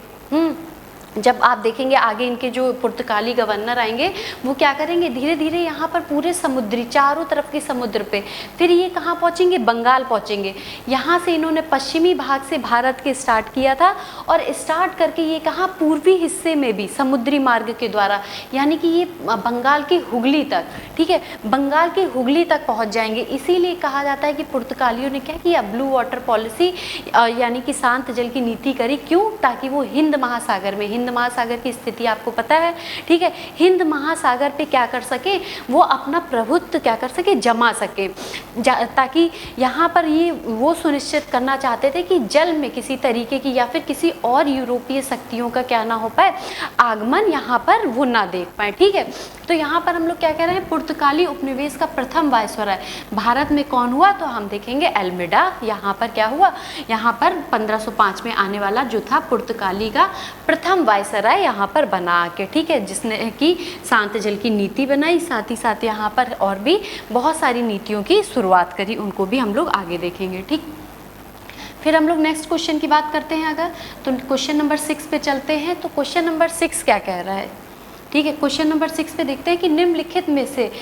जब आप देखेंगे आगे इनके जो पुर्तगाली गवर्नर आएंगे वो क्या करेंगे, धीरे धीरे यहाँ पर पूरे समुद्री, चारों तरफ के समुद्र पे, फिर ये कहाँ पहुँचेंगे, बंगाल पहुँचेंगे। यहाँ से इन्होंने पश्चिमी भाग से भारत के स्टार्ट किया था और स्टार्ट करके ये कहाँ, पूर्वी हिस्से में भी समुद्री मार्ग के द्वारा, यानी कि ये बंगाल की हुगली तक, ठीक है, बंगाल की हुगली तक पहुँच जाएंगे। इसीलिए कहा जाता है कि पुर्तगालियों ने क्या किया, ब्लू वाटर पॉलिसी यानी कि शांत जल की नीति करी। क्यों, ताकि वो हिंद महासागर में, हिंद महासागर की स्थिति आपको पता है, ठीक है, हिंद महासागर पे क्या कर सके, वो अपना प्रभुत्व क्या कर सके, जमा सके, ताकि यहाँ पर ये वो सुनिश्चित करना चाहते थे कि जल में किसी तरीके की या फिर किसी और यूरोपीय शक्तियों का क्या ना हो पाए, आगमन यहाँ पर वो ना देख पाए। ठीक है, तो यहाँ पर हम लोग क्या कह रहे हैं, पुर्तगाली उपनिवेश का प्रथम वायसराय भारत में कौन हुआ, तो हम देखेंगे एल्मेडा। यहाँ पर क्या हुआ, यहाँ पर 1505 में आने वाला जो था पुर्तगाली का प्रथम वायसराय यहाँ पर बना के, ठीक है, जिसने कि शांत जल की नीति बनाई, साथ ही साथ यहाँ पर और भी बहुत सारी नीतियों की शुरुआत करी, उनको भी हम लोग आगे देखेंगे। ठीक, फिर हम लोग नेक्स्ट क्वेश्चन की बात करते हैं अगर, तो क्वेश्चन नंबर 6 पे चलते हैं। तो क्वेश्चन नंबर 6 क्या कह रहा है, ठीक है, क्वेश्चन नंबर 6 पे देखते हैं कि निम्नलिखित में से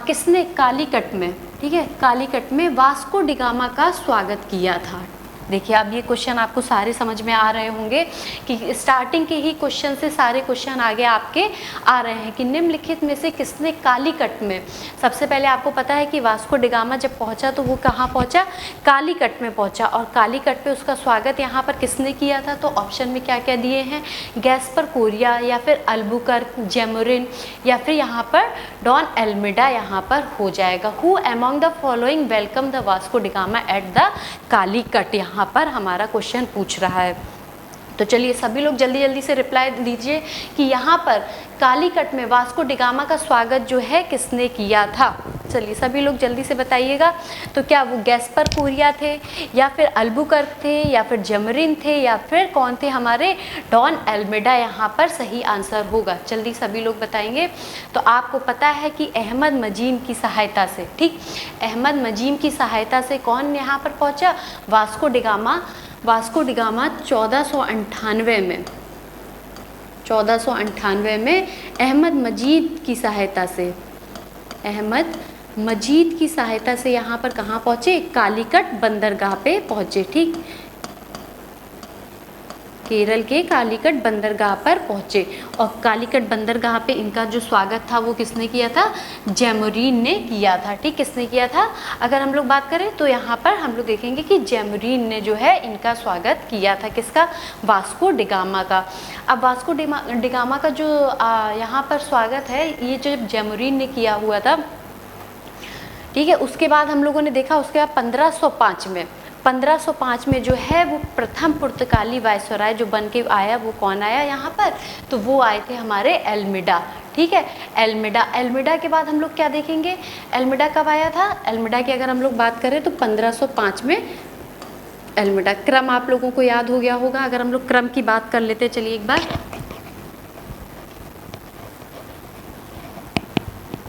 किसने कालीकट में, ठीक है, कालीकट में वास्को डी गामा का स्वागत किया था। देखिए अब ये क्वेश्चन आपको सारे समझ में आ रहे होंगे कि स्टार्टिंग के ही क्वेश्चन से सारे क्वेश्चन आगे आपके आ रहे हैं कि निम्नलिखित में से किसने कालीकट में, सबसे पहले आपको पता है कि वास्को डी गामा जब पहुंचा तो वो कहाँ पहुंचा, कालीकट में पहुंचा, और कालीकट पे उसका स्वागत यहाँ पर किसने किया था, तो ऑप्शन में क्या क्या दिए हैं, गैस्पर कोरिया या फिर अल्बुकर्क, जेमुरिन या फिर यहाँ पर डॉन एल्मेडा यहाँ पर हो जाएगा। Who among the following welcome the Vasco da gamma at the Calicut, यहाँ पर हमारा क्वेश्चन पूछ रहा है। तो चलिए सभी लोग जल्दी जल्दी से रिप्लाई दीजिए कि यहाँ पर कालीकट में वास्को डी गामा का स्वागत जो है किसने किया था। चलिए सभी लोग जल्दी से बताइएगा। तो क्या वो गैस्पर कोरिया थे या फिर अल्बुकर्क थे या फिर जेमुरिन थे या फिर कौन थे, हमारे डॉन एल्मेडा यहाँ पर सही आंसर होगा। जल्दी सभी लोग बताएंगे। तो आपको पता है कि अहमद मजीन की सहायता से, ठीक, अहमद मजीन की सहायता से कौन यहाँ पर पहुँचा, वास्को डी गामा 1498 में अहमद मजीद की सहायता से, अहमद मजीद की सहायता से यहाँ पर कहाँ पहुँचे, कालीकट बंदरगाह पे पहुँचे। ठीक, केरल के कालीकट बंदरगाह पर पहुँचे और कालीकट बंदरगाह पे इनका जो स्वागत था वो किसने किया था? जैमोरिन ने किया था। ठीक, किसने किया था? अगर हम लोग बात करें तो यहाँ पर हम लोग देखेंगे कि जैमोरिन ने जो है इनका स्वागत किया था। किसका? वास्को डिगामा का। अब वास्को डिगामा का जो यहाँ पर स्वागत है ये जो जैमोरिन ने किया हुआ था, ठीक है, उसके बाद हम लोगों ने देखा उसके बाद 1505 में जो है वो प्रथम पुर्तगाली वायसराय जो बन के आया, वो कौन आया यहाँ पर? तो वो आए थे हमारे एल्मिडा। ठीक है, एल्मिडा के बाद हम लोग क्या देखेंगे? एल्मिडा कब आया था? एल्मिडा की अगर हम लोग बात करें तो 1505 में एल्मिडा। क्रम आप लोगों को याद हो गया होगा। अगर हम लोग क्रम की बात कर लेते, चलिए एक बार।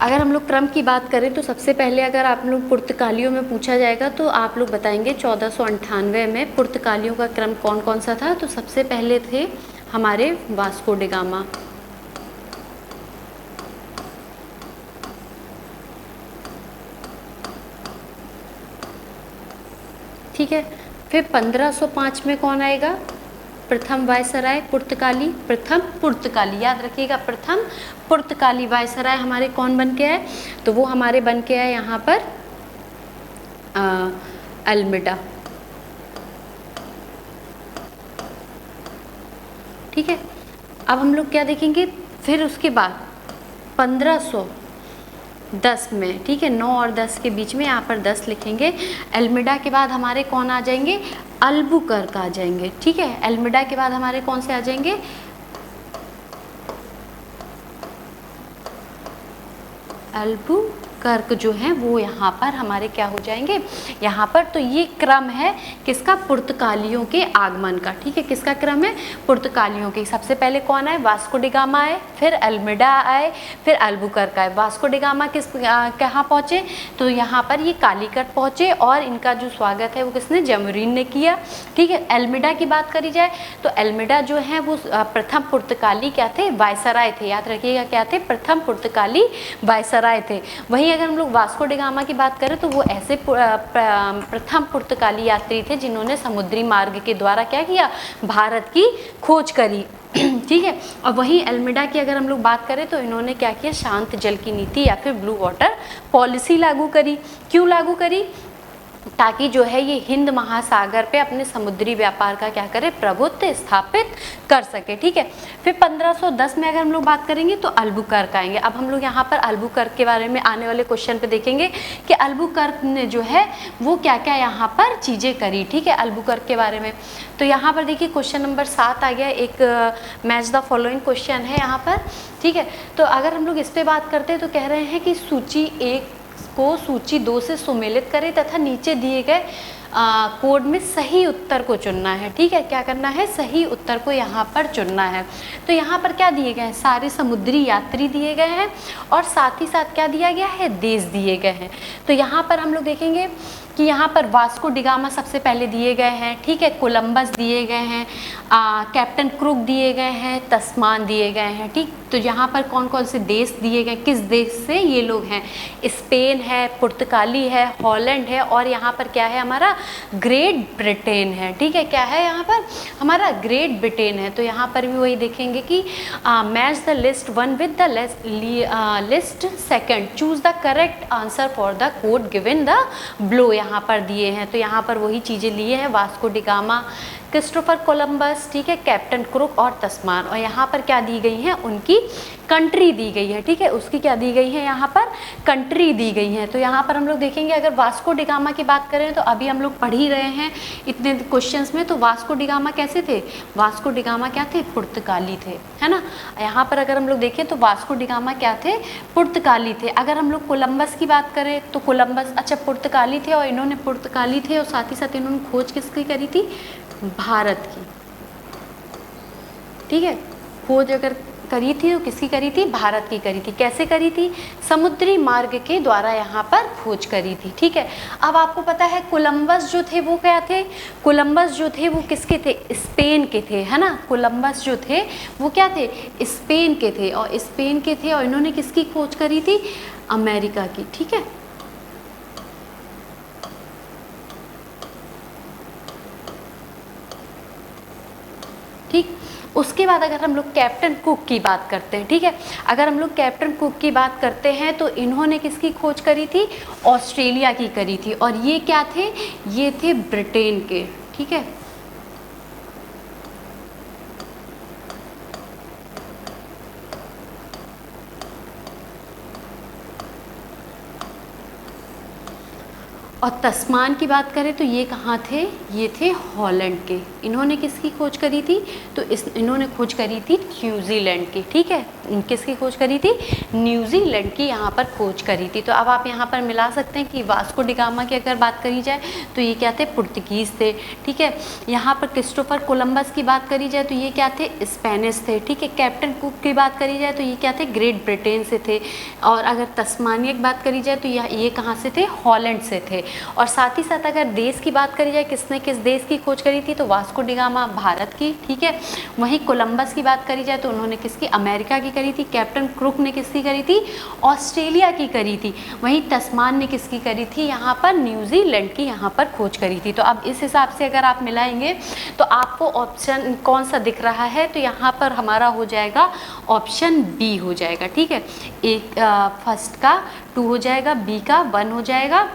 अगर हम लोग क्रम की बात करें तो सबसे पहले अगर आप लोग पुर्तगालियों में पूछा जाएगा तो आप लोग बताएंगे 1498 में पुर्तगालियों का क्रम कौन कौन सा था? तो सबसे पहले थे हमारे वास्को डिगामा। ठीक है, फिर 1505 में कौन आएगा? प्रथम वायसराय पुर्तगाली, प्रथम पुर्तगाली, याद रखिएगा, प्रथम पुर्तगाली वायसराय हमारे कौन बन के आए? तो वो हमारे बन के आए यहाँ पर एल्मिडा। ठीक है, अब हम लोग क्या देखेंगे? फिर उसके बाद 1510 में, ठीक है, 9 और 10 के बीच में, यहाँ पर 10 लिखेंगे। एल्मिडा के बाद हमारे कौन आ जाएंगे? अल्बुकर्क आ जाएंगे। ठीक है, एल्मिडा के बाद हमारे कौन से आ जाएंगे? अल्बुकर्क जो हैं वो यहाँ पर हमारे क्या हो जाएंगे? यहाँ पर तो ये क्रम है किसका? पुर्तगालियों के आगमन का। ठीक है, किसका क्रम है? पुर्तगालियों के। सबसे पहले कौन आए? वास्को डिगामा आए, फिर एल्मिडा आए, फिर अल्बुकर्क आए। वास्को डिगामा कहाँ पहुँचे? तो यहाँ पर ये कालीकट पहुँचे और इनका जो स्वागत है वो किसने? जैमोरिन ने किया। ठीक है, एल्मिडा की बात करी जाए तो एल्मिडा जो है वो प्रथम पुर्तगाली क्या थे? वायसराय थे। याद रखिएगा क्या थे? प्रथम पुर्तगाली वायसराय थे। वहीं अगर हम लोग वास्को डिगामा की बात करें तो वो ऐसे प्रथम पुर्तगाली यात्री थे जिन्होंने समुद्री मार्ग के द्वारा क्या किया? भारत की खोज करी। ठीक है, और वहीं एल्मिडा की अगर हम लोग बात करें तो इन्होंने क्या किया? शांत जल की नीति या फिर ब्लू वाटर पॉलिसी लागू करी। क्यों लागू करी? ताकि जो है ये हिंद महासागर पे अपने समुद्री व्यापार का क्या करे? प्रभुत्व स्थापित कर सके। ठीक है, फिर 1510 में अगर हम लोग बात करेंगे तो अल्बुकर्क आएंगे। अब हम लोग यहाँ पर अल्बुकर्क के बारे में आने वाले क्वेश्चन पे देखेंगे कि अल्बुकर्क ने जो है वो क्या क्या यहाँ पर चीज़ें करी। ठीक है, अल्बुकर्क के बारे में तो यहाँ पर देखिए क्वेश्चन नंबर 7 आ गया। एक मैच द फॉलोइंग क्वेश्चन है यहाँ पर। ठीक है, तो अगर हम लोग इस पर बात करते हैं तो कह रहे हैं कि सूची 1 को सूची 2 से सुमेलित करें तथा नीचे दिए गए कोड में सही उत्तर को चुनना है। ठीक है, क्या करना है? सही उत्तर को यहाँ पर चुनना है। तो यहाँ पर क्या दिए गए हैं? सारे समुद्री यात्री दिए गए हैं और साथ ही साथ क्या दिया गया है? देश दिए गए हैं। तो यहाँ पर हम लोग देखेंगे कि यहाँ पर वास्को डिगामा सबसे पहले दिए गए हैं। ठीक है, कोलंबस दिए गए हैं, कैप्टन क्रुक दिए गए हैं, तस्मान दिए गए हैं। ठीक, तो यहाँ पर कौन कौन से देश दिए गए? किस देश से ये लोग हैं? स्पेन है, पुर्तगाली है, हॉलैंड है और यहाँ पर क्या है? हमारा ग्रेट ब्रिटेन है। ठीक है, क्या है यहाँ पर? हमारा ग्रेट ब्रिटेन है। तो यहाँ पर भी वही देखेंगे कि match the list 1 with the list 2, choose the correct answer for the code given the blow यहाँ पर दिए हैं। तो यहाँ पर वही चीज़ें लिए हैं, वास्को डिगामा, क्रिस्टोफर कोलंबस, ठीक है, कैप्टन क्रुक और तस्मान। और यहाँ पर क्या दी गई हैं? उनकी कंट्री दी गई है। ठीक है, उसकी क्या दी गई है? यहाँ पर कंट्री दी गई है। तो यहाँ पर हम लोग देखेंगे अगर वास्को डिगामा की बात करें तो अभी हम लोग पढ़ ही रहे हैं इतने क्वेश्चंस में। तो वास्को डिगामा कैसे थे? वास्को डिगामा क्या थे? पुर्तगाली थे, है ना। यहाँ पर अगर हम लोग देखें तो वास्को डिगामा क्या थे? पुर्तगाली थे। अगर हम लोग कोलंबस की बात करें तो कोलंबस अच्छा पुर्तगाली थे और इन्होंने पुर्तगाली थे और साथ ही साथ इन्होंने खोज किसकी करी थी? भारत की। ठीक है, खोज अगर करी थी तो किसकी करी थी? भारत की करी थी। कैसे करी थी? समुद्री मार्ग के द्वारा यहाँ पर खोज करी थी। ठीक है, अब आपको पता है कोलंबस जो थे वो क्या थे? कोलंबस जो थे वो किसके थे? स्पेन के थे, है ना। कोलंबस जो थे वो क्या थे? स्पेन के थे और स्पेन के थे और इन्होंने किसकी खोज करी थी? अमेरिका की। ठीक है, उसके बाद अगर हम लोग कैप्टन कुक की बात करते हैं, ठीक है, अगर हम लोग कैप्टन कुक की बात करते हैं तो इन्होंने किसकी खोज करी थी? ऑस्ट्रेलिया की करी थी। और ये क्या थे? ये थे ब्रिटेन के, ठीक है। और तस्मान की बात करें तो ये कहाँ थे? ये थे हॉलैंड के। इन्होंने किसकी खोज करी थी? तो इन्होंने खोज करी थी न्यूजीलैंड की, ठीक है। किसकी खोज करी थी? न्यूजीलैंड की यहाँ पर खोज करी थी। तो अब आप यहाँ पर मिला सकते हैं कि वास्को डी गामा की अगर बात करी जाए तो ये क्या थे? पुर्तगीज़ थे, ठीक है। यहाँ पर क्रिस्टोफर कोलंबस की बात करी जाए तो ये क्या थे? स्पेनिश थे, ठीक है। कैप्टन कुक की बात करी जाए तो ये क्या थे? ग्रेट ब्रिटेन से थे। और अगर तस्मानिया की बात करी जाए तो ये कहाँ से थे? हॉलैंड से थे। और साथ ही साथ अगर देश की बात करी जाए, किसने किस देश की खोज करी थी? तो वास्को डी गामा भारत की, ठीक है। वहीं कोलंबस की बात करी जाए तो उन्होंने किसकी? अमेरिका की करी थी। कैप्टन कुक ने किसकी करी थी? ऑस्ट्रेलिया की करी थी। वहीं तस्मान ने किसकी करी थी? यहाँ पर न्यूजीलैंड की यहाँ पर खोज करी थी। तो अब इस हिसाब से अगर आप मिलाएंगे तो आपको ऑप्शन कौन सा दिख रहा है? तो यहाँ पर हमारा हो जाएगा ऑप्शन बी हो जाएगा, ठीक है। एक फर्स्ट का 2 हो जाएगा, बी का 1 हो जाएगा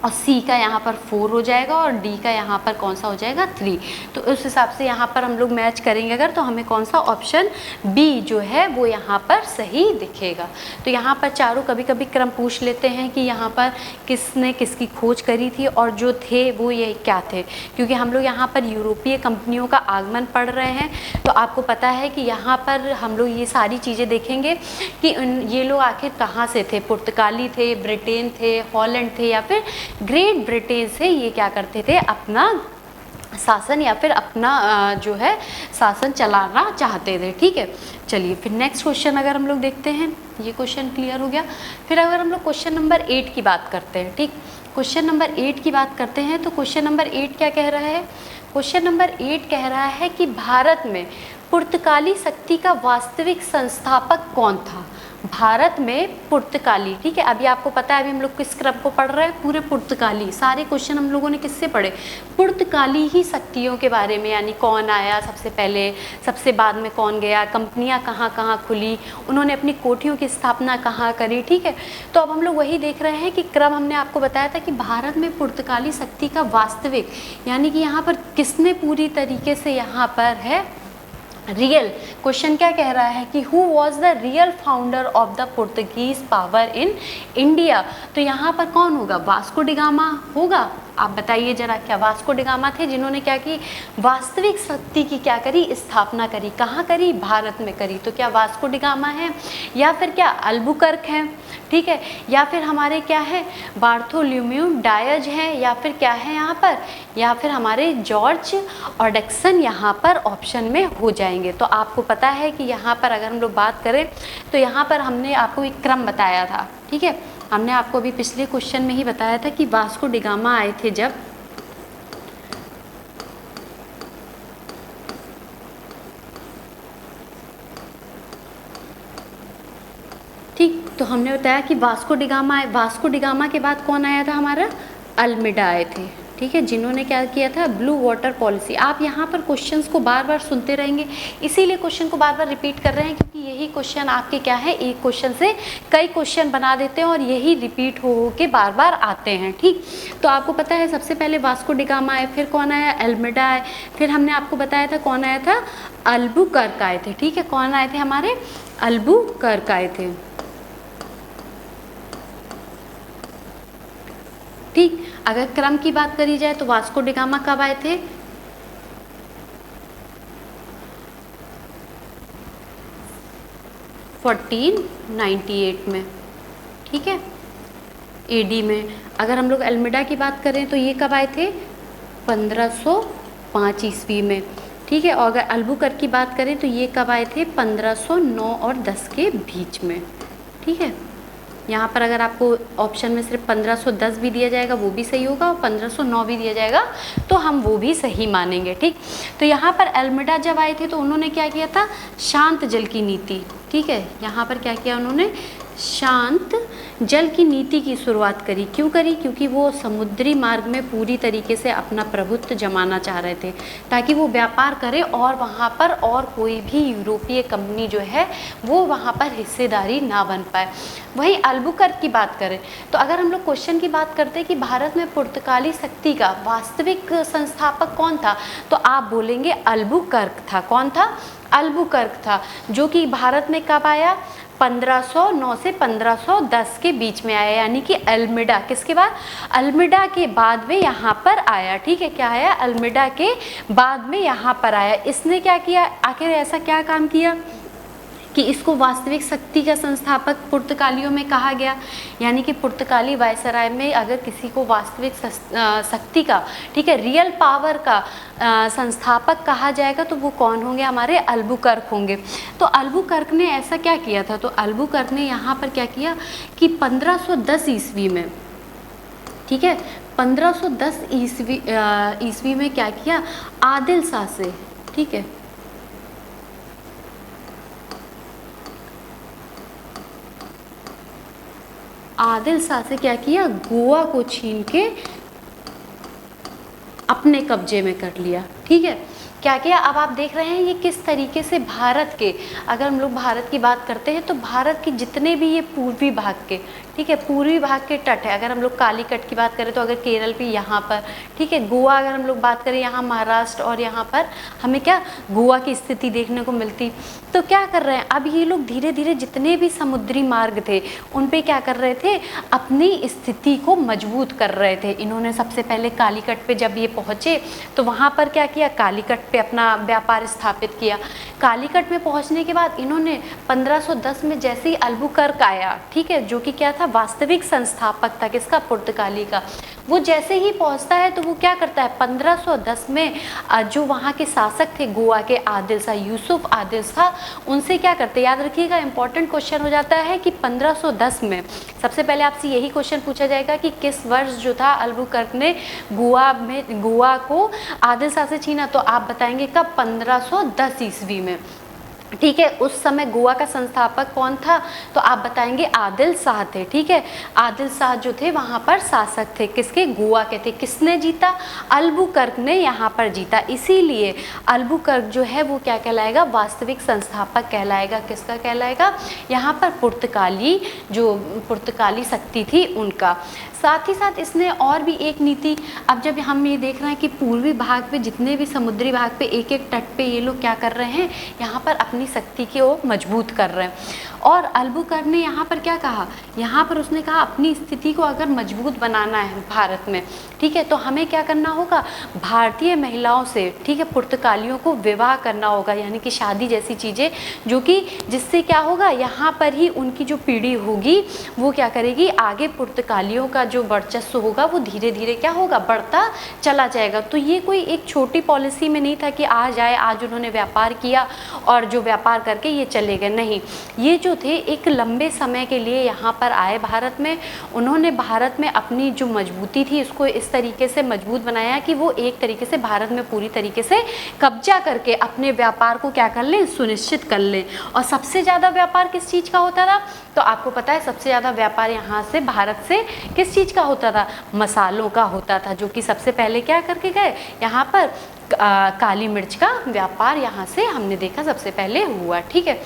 और सी का यहाँ पर 4 हो जाएगा और डी का यहाँ पर कौन सा हो जाएगा? 3। तो उस हिसाब से यहाँ पर हम लोग मैच करेंगे अगर, तो हमें कौन सा ऑप्शन बी जो है वो यहाँ पर सही दिखेगा। तो यहाँ पर चारों कभी कभी क्रम पूछ लेते हैं कि यहाँ पर किसने किसकी खोज करी थी और जो थे वो ये क्या थे, क्योंकि हम लोग यहाँ पर यूरोपीय कंपनियों का आगमन पढ़ रहे हैं। तो आपको पता है कि यहाँ पर हम लोग ये सारी चीज़ें देखेंगे कि ये लोग आखिर कहाँ से थे? पुर्तगाली थे, ब्रिटेन थे, हॉलैंड थे या फिर ग्रेट ब्रिटेन से ये क्या करते थे? अपना शासन या फिर अपना जो है शासन चलाना चाहते थे, ठीक है। चलिए फिर नेक्स्ट क्वेश्चन अगर हम लोग देखते हैं, ये क्वेश्चन क्लियर हो गया। फिर अगर हम लोग क्वेश्चन नंबर 8 की बात करते हैं, ठीक, क्वेश्चन नंबर 8 की बात करते हैं तो क्वेश्चन नंबर 8 क्या कह रहा है? क्वेश्चन नंबर 8 कह रहा है कि भारत में पुर्तगाली शक्ति का वास्तविक संस्थापक कौन था? भारत में पुर्तगाली, ठीक है। अभी आपको पता है अभी हम लोग किस क्रम को पढ़ रहे हैं? पूरे पुर्तगाली, सारे क्वेश्चन हम लोगों ने किससे पढ़े? पुर्तगाली ही शक्तियों के बारे में, यानी कौन आया सबसे पहले, सबसे बाद में कौन गया, कंपनियां कहाँ कहाँ खुली, उन्होंने अपनी कोठियों की स्थापना कहाँ करी, ठीक है। तो अब हम लोग वही देख रहे हैं कि क्रम हमने आपको बताया था कि भारत में पुर्तगाली शक्ति का वास्तविक, यानी कि यहाँ पर किसने पूरी तरीके से यहाँ पर है रियल, क्वेश्चन क्या कह रहा है कि who was the real founder of the Portuguese power in India? तो यहाँ पर कौन होगा? वास्को डी गामा होगा। आप बताइए जरा, क्या वास्को डी गामा थे जिन्होंने क्या की? वास्तविक शक्ति की क्या करी? स्थापना करी। कहाँ करी? भारत में करी। तो क्या वास्को डी गामा है या फिर क्या अल्बुकर्क है, ठीक है, या फिर हमारे क्या है बार्थोलोम्यू डायज है, या फिर क्या है यहाँ पर, या फिर हमारे जॉर्ज ऑडक्सन यहाँ पर ऑप्शन में हो जाएंगे। तो आपको पता है कि यहाँ पर अगर हम लोग बात करें तो यहाँ पर हमने आपको एक क्रम बताया था, ठीक है। हमने आपको अभी पिछले क्वेश्चन में ही बताया था कि वास्को डी गामा आए थे जब, ठीक, तो हमने बताया कि वास्को डी गामा आए। वास्को डी गामा के बाद कौन आया था? हमारा अल्मीडा आए थे, ठीक है, जिन्होंने क्या किया था? Blue water policy. आप यहाँ पर क्वेश्चंस को बार बार सुनते रहेंगे, इसीलिए क्वेश्चन को बार बार रिपीट कर रहे हैं, क्योंकि यही क्वेश्चन आपके क्या है, एक क्वेश्चन से कई क्वेश्चन बना देते हैं और यही रिपीट हो के बार बार आते हैं, ठीक। तो आपको पता है सबसे पहले वास्को डी गामा आए, फिर कौन आया? अल्मीडा आए, फिर हमने आपको बताया था कौन आया था? अल्बुकर्क आए थे, ठीक है। कौन आए थे? हमारे अल्बुकर्क आए थे, ठीक। अगर क्रम की बात करी जाए तो वास्को डी गामा कब आए थे? 1498 में, ठीक है, एडी में। अगर हम लोग अल्मीडा की बात करें तो ये कब आए थे? 1505 ईस्वी में, ठीक है। और अगर अल्बुकर्क की बात करें तो ये कब आए थे? 1509 और 10 के बीच में, ठीक है। यहाँ पर अगर आपको ऑप्शन में सिर्फ 1510 भी दिया जाएगा वो भी सही होगा, और 1509 भी दिया जाएगा तो हम वो भी सही मानेंगे, ठीक। तो यहाँ पर अल्मीडा जब आए थे तो उन्होंने क्या किया था? शांत जल की नीति, ठीक है, यहाँ पर क्या किया उन्होंने, शांत जल की नीति की शुरुआत करी। क्यों करी? क्योंकि वो समुद्री मार्ग में पूरी तरीके से अपना प्रभुत्व जमाना चाह रहे थे, ताकि वो व्यापार करे और वहाँ पर और कोई भी यूरोपीय कंपनी जो है वो वहाँ पर हिस्सेदारी ना बन पाए। वहीं अल्बुकर्क की बात करें तो अगर हम लोग क्वेश्चन की बात करते हैं कि भारत में पुर्तगाली शक्ति का वास्तविक संस्थापक कौन था, तो आप बोलेंगे अल्बुकर्क था। कौन था? अल्बुकर्क था, जो कि भारत में कब आया? 1509 से 1510 के बीच में आया, यानी कि अल्मीडा किसके बाद? अल्मीडा के बाद में यहाँ पर आया। ठीक है, क्या आया? अल्मीडा के बाद में यहाँ पर आया। इसने क्या किया? आखिर ऐसा क्या काम किया कि इसको वास्तविक शक्ति का संस्थापक पुर्तगालियों में कहा गया। यानी कि पुर्तगाली वायसराय में अगर किसी को वास्तविक शक्ति का, ठीक है, रियल पावर का संस्थापक कहा जाएगा तो वो कौन होंगे? हमारे अल्बुकर्क होंगे। तो अल्बुकर्क ने ऐसा क्या किया था? तो अल्बुकर्क ने यहाँ पर क्या किया कि 1510 ईस्वी में, ठीक है, 1510 ईस्वी में क्या किया? आदिल शाह से, ठीक है, आदिल शाह से क्या किया? गोवा को छीन के अपने कब्जे में कर लिया। ठीक है, क्या किया? अब आप देख रहे हैं ये किस तरीके से भारत के, अगर हम लोग भारत की बात करते हैं तो भारत के जितने भी ये पूर्वी भाग के, ठीक है, पूर्वी भाग के तट है, अगर हम लोग कालीकट की बात करें तो अगर केरल भी यहाँ पर, ठीक है, गोवा अगर हम लोग बात करें यहाँ महाराष्ट्र, और यहाँ पर हमें क्या गोवा की स्थिति देखने को मिलती। तो क्या कर रहे हैं अब ये लोग? धीरे धीरे जितने भी समुद्री मार्ग थे उन पे क्या कर रहे थे? अपनी स्थिति को मजबूत कर रहे थे। इन्होंने सबसे पहले कालीकट पे जब ये पहुँचे तो वहाँ पर क्या किया? कालीकट पे अपना व्यापार स्थापित किया। कालीकट में पहुँचने के बाद इन्होंने 1510 में जैसे ही अल्बुकर्क आया, ठीक है, जो कि क्या था? वास्तविक संस्थापक था किसका? पुर्तगाली का। वो जैसे ही पहुंचता है तो वो क्या करता है? 1510 में जो वहाँ के शासक थे गोवा के, आदिल शाह, यूसुफ आदिल शाह, उनसे क्या करते? याद रखिएगा, इंपॉर्टेंट क्वेश्चन हो जाता है कि 1510 में सबसे पहले आपसे यही क्वेश्चन पूछा जाएगा कि किस वर्ष जो था अल्बुकर्क ने गोवा को आदिल शाह से छीना, तो आप बताएंगे कब? 1510 ईस्वी में। ठीक है, उस समय गोवा का संस्थापक कौन था? तो आप बताएंगे आदिल शाह थे। ठीक है, आदिल शाह जो थे वहाँ पर शासक थे किसके? गोवा के थे। किसने जीता? अल्बुकर्क ने यहाँ पर जीता। इसीलिए अल्बुकर्क जो है वो क्या कहलाएगा? वास्तविक संस्थापक कहलाएगा। किसका कहलाएगा? यहाँ पर पुर्तगाली, जो पुर्तगाली शक्ति थी उनका। साथ ही साथ इसने और भी एक नीति, अब जब हम ये देख रहे हैं कि पूर्वी भाग पे जितने भी समुद्री भाग पे एक एक तट पे ये लोग क्या कर रहे हैं? यहाँ पर अपनी शक्ति को मजबूत कर रहे हैं। और अल्बुकर्क ने यहाँ पर क्या कहा? यहाँ पर उसने कहा अपनी स्थिति को अगर मजबूत बनाना है भारत में, ठीक है, तो हमें क्या करना होगा? भारतीय महिलाओं से, ठीक है, पुर्तगालियों को विवाह करना होगा, यानी कि शादी जैसी चीज़ें, जो कि जिससे क्या होगा? यहाँ पर ही उनकी जो पीढ़ी होगी वो क्या करेगी? आगे पुर्तगालियों का जो वर्चस्व होगा वो धीरे धीरे क्या होगा? बढ़ता चला जाएगा। तो ये कोई एक छोटी पॉलिसी में नहीं था कि आज आए, आज उन्होंने व्यापार किया और जो व्यापार करके ये चले गए। नहीं, ये जो थे एक लंबे समय के लिए यहाँ पर आए भारत में। उन्होंने भारत में अपनी जो मजबूती थी इसको इस तरीके से मजबूत बनाया कि वो एक तरीके से भारत में पूरी तरीके से कब्जा करके अपने व्यापार को क्या कर लें? सुनिश्चित कर लें। और सबसे ज़्यादा व्यापार किस चीज़ का होता था? तो आपको पता है सबसे ज़्यादा व्यापार यहाँ से भारत से किस चीज़ का होता था? मसालों का होता था, जो कि सबसे पहले क्या करके गए? यहाँ पर काली मिर्च का व्यापार यहाँ से हमने देखा सबसे पहले हुआ। ठीक है,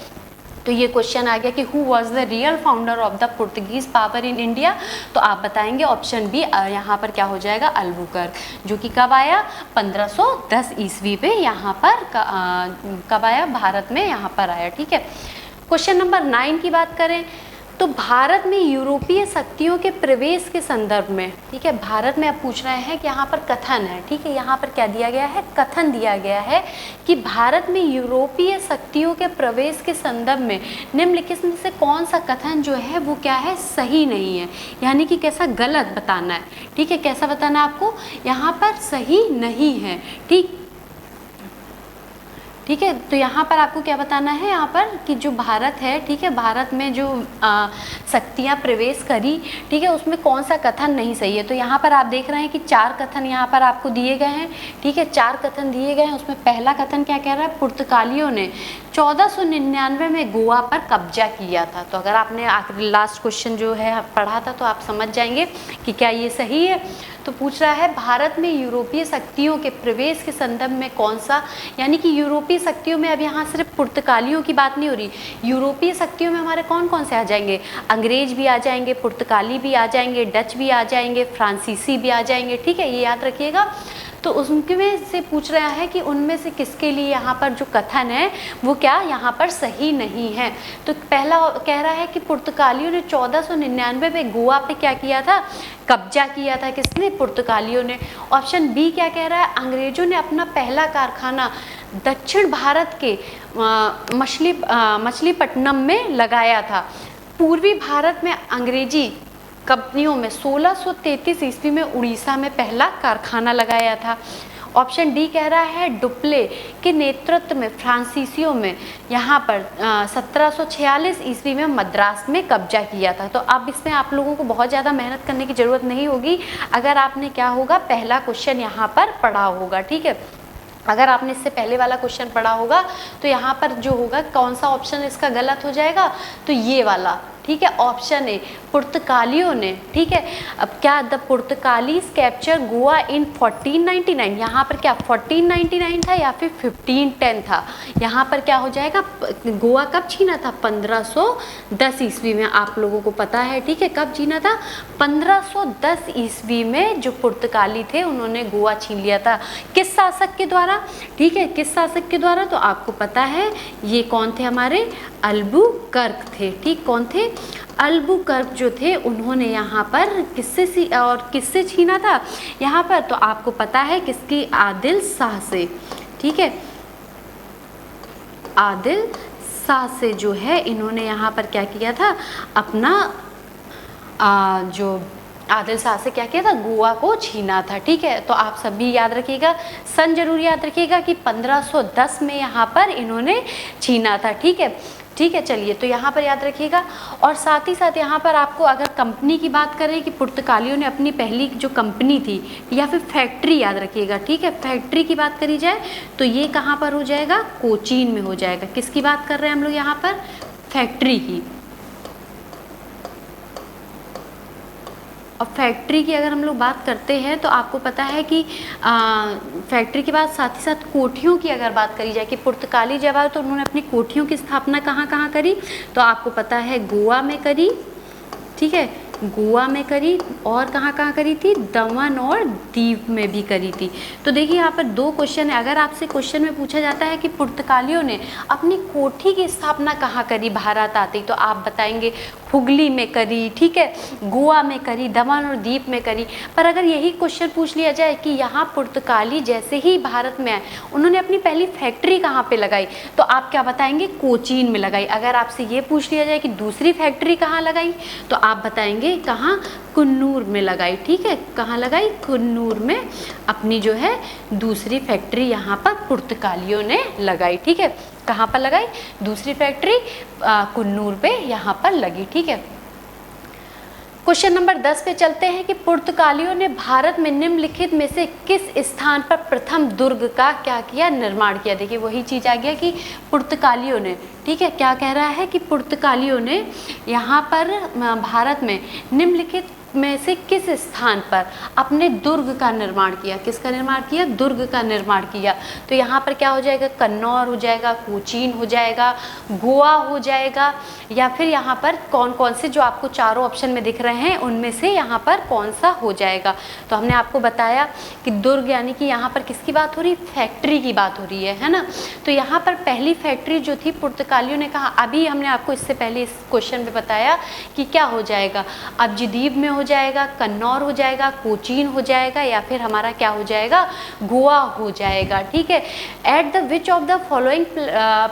तो ये क्वेश्चन आ गया कि who was the real founder of the Portuguese power in India? तो आप बताएंगे ऑप्शन बी, यहाँ पर क्या हो जाएगा? अल्बुकर्क, जो कि कब आया? 1510 ईस्वी पे यहाँ पर कब आया? भारत में यहाँ पर आया। ठीक है, क्वेश्चन नंबर 9 की बात करें तो भारत में यूरोपीय शक्तियों के प्रवेश के संदर्भ में, ठीक है, भारत में अब पूछ रहे हैं कि यहाँ पर कथन है, ठीक है, यहाँ पर क्या दिया गया है? कथन दिया गया है कि भारत में यूरोपीय शक्तियों के प्रवेश के संदर्भ में निम्नलिखित में से कौन सा कथन जो है वो क्या है? सही नहीं है। यानी कि कैसा? गलत बताना है। ठीक है, कैसा बताना है आपको? यहाँ पर सही नहीं है। ठीक है, तो यहाँ पर आपको क्या बताना है? यहाँ पर कि जो भारत है, ठीक है, भारत में जो शक्तियाँ प्रवेश करी, ठीक है, उसमें कौन सा कथन नहीं सही है। तो यहाँ पर आप देख रहे हैं कि 4 कथन यहाँ पर आपको दिए गए हैं। ठीक है, 4 कथन दिए गए हैं। उसमें पहला कथन क्या कह रहा है? पुर्तगालियों ने 1499 में गोवा पर कब्जा किया था। तो अगर आपने आखिरी लास्ट क्वेश्चन जो है पढ़ा था तो आप समझ जाएंगे कि क्या ये सही है। तो पूछ रहा है भारत में यूरोपीय शक्तियों के प्रवेश के संदर्भ में कौन सा, यानी कि यूरोपीय शक्तियों में अब यहाँ सिर्फ पुर्तगालियों की बात नहीं हो रही, यूरोपीय शक्तियों में हमारे कौन कौन से आ जाएंगे, अंग्रेज भी आ जाएंगे, पुर्तगाली भी आ जाएंगे, डच भी आ जाएंगे, फ्रांसीसी भी आ जाएंगे, ठीक है, ये याद रखिएगा। तो उनमें से पूछ रहा है कि उनमें से किसके लिए यहाँ पर जो कथन है वो क्या यहाँ पर सही नहीं है। तो पहला कह रहा है कि पुर्तगालियों ने 1499 में गोवा पे क्या किया था, कब्जा किया था। किसने, पुर्तगालियों ने। ऑप्शन बी क्या कह रहा है, अंग्रेजों ने अपना पहला कारखाना दक्षिण भारत के मछलीपट्टनम में लगाया था। पूर्वी भारत में अंग्रेजी कंपनियों में 1633 ईस्वी में उड़ीसा में पहला कारखाना लगाया था। ऑप्शन डी कह रहा है डुप्ले के नेतृत्व में फ्रांसीसियों में यहाँ पर 1746 ईस्वी में मद्रास में कब्जा किया था। तो अब इसमें आप लोगों को बहुत ज़्यादा मेहनत करने की ज़रूरत नहीं होगी अगर आपने क्या होगा, पहला क्वेश्चन यहाँ पर पढ़ा होगा, ठीक है। अगर आपने इससे पहले वाला क्वेश्चन पढ़ा होगा तो यहाँ पर जो होगा कौन सा ऑप्शन इसका गलत हो जाएगा, तो ये वाला, ठीक है, ऑप्शन ए, पुर्तगालियों ने, ठीक है। अब क्या, द पुर्तगालीज कैप्चर गोवा इन 1499, यहाँ पर क्या 1499 था या फिर 1510 था, यहाँ पर क्या हो जाएगा, गोवा कब छीना था, 1510 ईस्वी में, आप लोगों को पता है, ठीक है, कब छीना था, 1510 ईस्वी में जो पुर्तगाली थे उन्होंने गोवा छीन लिया था। किस शासक के द्वारा, ठीक है, किस शासक के द्वारा, तो आपको पता है ये कौन थे, हमारे अल्बुकर्क थे, ठीक, कौन थे, अल्बुकर्क जो थे उन्होंने यहाँ पर किससे छीना था यहाँ पर, तो आपको पता है किसकी, आदिल शाह से, ठीक है, आदिल शाह से जो है इन्होंने यहाँ पर क्या किया था, अपना जो आदिल शाह से क्या किया था, गोवा को छीना था, ठीक है। तो आप सभी याद रखिएगा, सन जरूर याद रखिएगा कि 1510 में यहाँ पर इन्होंने छीना था, ठीक है, ठीक है। चलिए, तो यहाँ पर याद रखिएगा। और साथ ही साथ यहाँ पर आपको अगर कंपनी की बात करें कि पुर्तगालियों ने अपनी पहली जो कंपनी थी या फिर फैक्ट्री, याद रखिएगा, ठीक है, फैक्ट्री की बात करी जाए तो ये कहाँ पर हो जाएगा, कोचीन में हो जाएगा। किसकी बात कर रहे हैं हम लोग यहाँ पर, फैक्ट्री की। अब फैक्ट्री की अगर हम लोग बात करते हैं तो आपको पता है कि फैक्ट्री के बाद साथ ही साथ कोठियों की अगर बात करी जाए कि पुर्तगाली जब आए तो उन्होंने अपनी कोठियों की स्थापना कहाँ कहाँ करी, तो आपको पता है गोवा में करी, ठीक है, गोवा में करी, और कहाँ कहाँ करी थी, दमन और दीव में भी करी थी। तो देखिए यहाँ पर दो क्वेश्चन है। अगर आपसे क्वेश्चन में पूछा जाता है कि पुर्तगालियों ने अपनी कोठी की स्थापना कहाँ करी भारत आते ही, तो आप बताएंगे हुगली में करी, ठीक है, गोवा में करी, दमन और दीव में करी। पर अगर यही क्वेश्चन पूछ लिया जाए कि यहाँ पुर्तगाली जैसे ही भारत में आए उन्होंने अपनी पहली फैक्ट्री कहाँ पे लगाई, तो आप क्या बताएंगे, कोचीन में लगाई। अगर आपसे ये पूछ लिया जाए कि दूसरी फैक्ट्री कहाँ लगाई, तो आप बताएंगे कहाँ, कुन्नूर में लगाई, ठीक है, कहाँ लगाई, कुन्नूर में अपनी जो है दूसरी फैक्ट्री यहाँ पर पुर्तगालियों ने लगाई, ठीक है। कहाँ पर लगाई, दूसरी फैक्ट्री कुन्नूर पे यहाँ पर लगी, ठीक है। क्वेश्चन नंबर 10 पे चलते हैं कि पुर्तगालियों ने भारत में निम्नलिखित में से किस स्थान पर प्रथम दुर्ग का क्या किया, निर्माण किया। देखिए वही चीज़ आ गया कि पुर्तगालियों ने, ठीक है, क्या कह रहा है कि पुर्तगालियों ने यहाँ पर भारत में निम्नलिखित में से किस स्थान पर अपने दुर्ग का निर्माण किया। किसका निर्माण किया, दुर्ग का निर्माण किया। तो यहाँ पर क्या हो जाएगा, कन्नौर हो जाएगा, कोचीन हो जाएगा, गोवा हो जाएगा, या फिर यहाँ पर कौन कौन से जो आपको चारों ऑप्शन में दिख रहे हैं उनमें से यहाँ पर कौन सा हो जाएगा। तो हमने आपको बताया कि दुर्ग यानी कि यहाँ पर किसकी बात हो रही, फैक्ट्री की बात हो रही है ना। तो यहाँ पर पहली फैक्ट्री जो थी पुर्तगालियों ने कहा, अभी हमने आपको इससे पहले इस क्वेश्चन में बताया कि क्या हो जाएगा, अब्जदीब में हो जाएगा, कन्नौर हो जाएगा, कोचीन हो जाएगा, या फिर हमारा क्या हो जाएगा, गोवा हो जाएगा, ठीक है। At the which of the following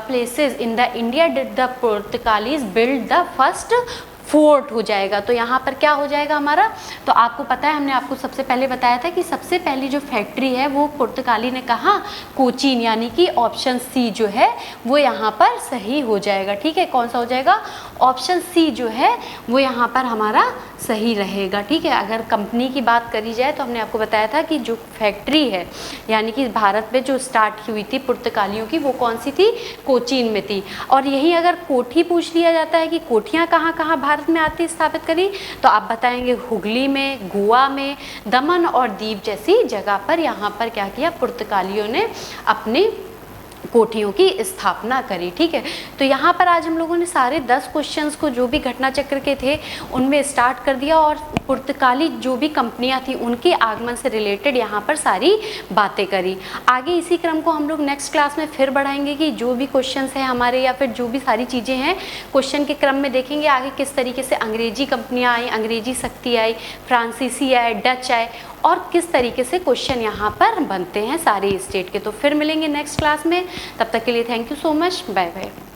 places in the India did the Portuguese build the first fort हो जाएगा। तो यहाँ पर क्या हो जाएगा हमारा, तो आपको पता है हमने आपको सबसे पहले बताया था कि सबसे पहली जो फैक्ट्री है वो पुर्तगाली ने कहा कोचीन, यानी कि ऑप्शन सी जो है वो यहाँ पर सही हो जाएगा। ठीक है, कौन सा हो जाएगा, ऑप्शन सी जो है वो यहाँ पर हमारा सही रहेगा। ठीक है, अगर कंपनी की बात करी जाए तो हमने आपको बताया था कि जो फैक्ट्री है यानी कि भारत में जो स्टार्ट हुई थी पुर्तगालियों की वो कौन सी थी, कोचीन में थी। और यही अगर कोठी पूछ लिया जाता है कि कोठियाँ कहाँ कहाँ भारत में आती स्थापित करी, तो आप बताएंगे हुगली में, गोवा में, दमन और दीव जैसी जगह पर यहाँ पर क्या किया, पुर्तगालियों ने अपनी कोठियों की स्थापना करी। ठीक है, तो यहाँ पर आज हम लोगों ने सारे 10 क्वेश्चंस को जो भी घटना चक्र के थे उनमें स्टार्ट कर दिया और पुर्तगाली जो भी कंपनियाँ थी उनके आगमन से रिलेटेड यहाँ पर सारी बातें करी। आगे इसी क्रम को हम लोग नेक्स्ट क्लास में फिर बढ़ाएंगे कि जो भी क्वेश्चंस हैं हमारे या फिर जो भी सारी चीज़ें हैं क्वेश्चन के क्रम में देखेंगे आगे किस तरीके से अंग्रेजी कंपनियाँ आई, अंग्रेजी शक्ति आई, फ्रांसीसी आए, डच आए और किस तरीके से क्वेश्चन यहाँ पर बनते हैं सारे स्टेट के। तो फिर मिलेंगे नेक्स्ट क्लास में, तब तक के लिए thank you so much, bye bye.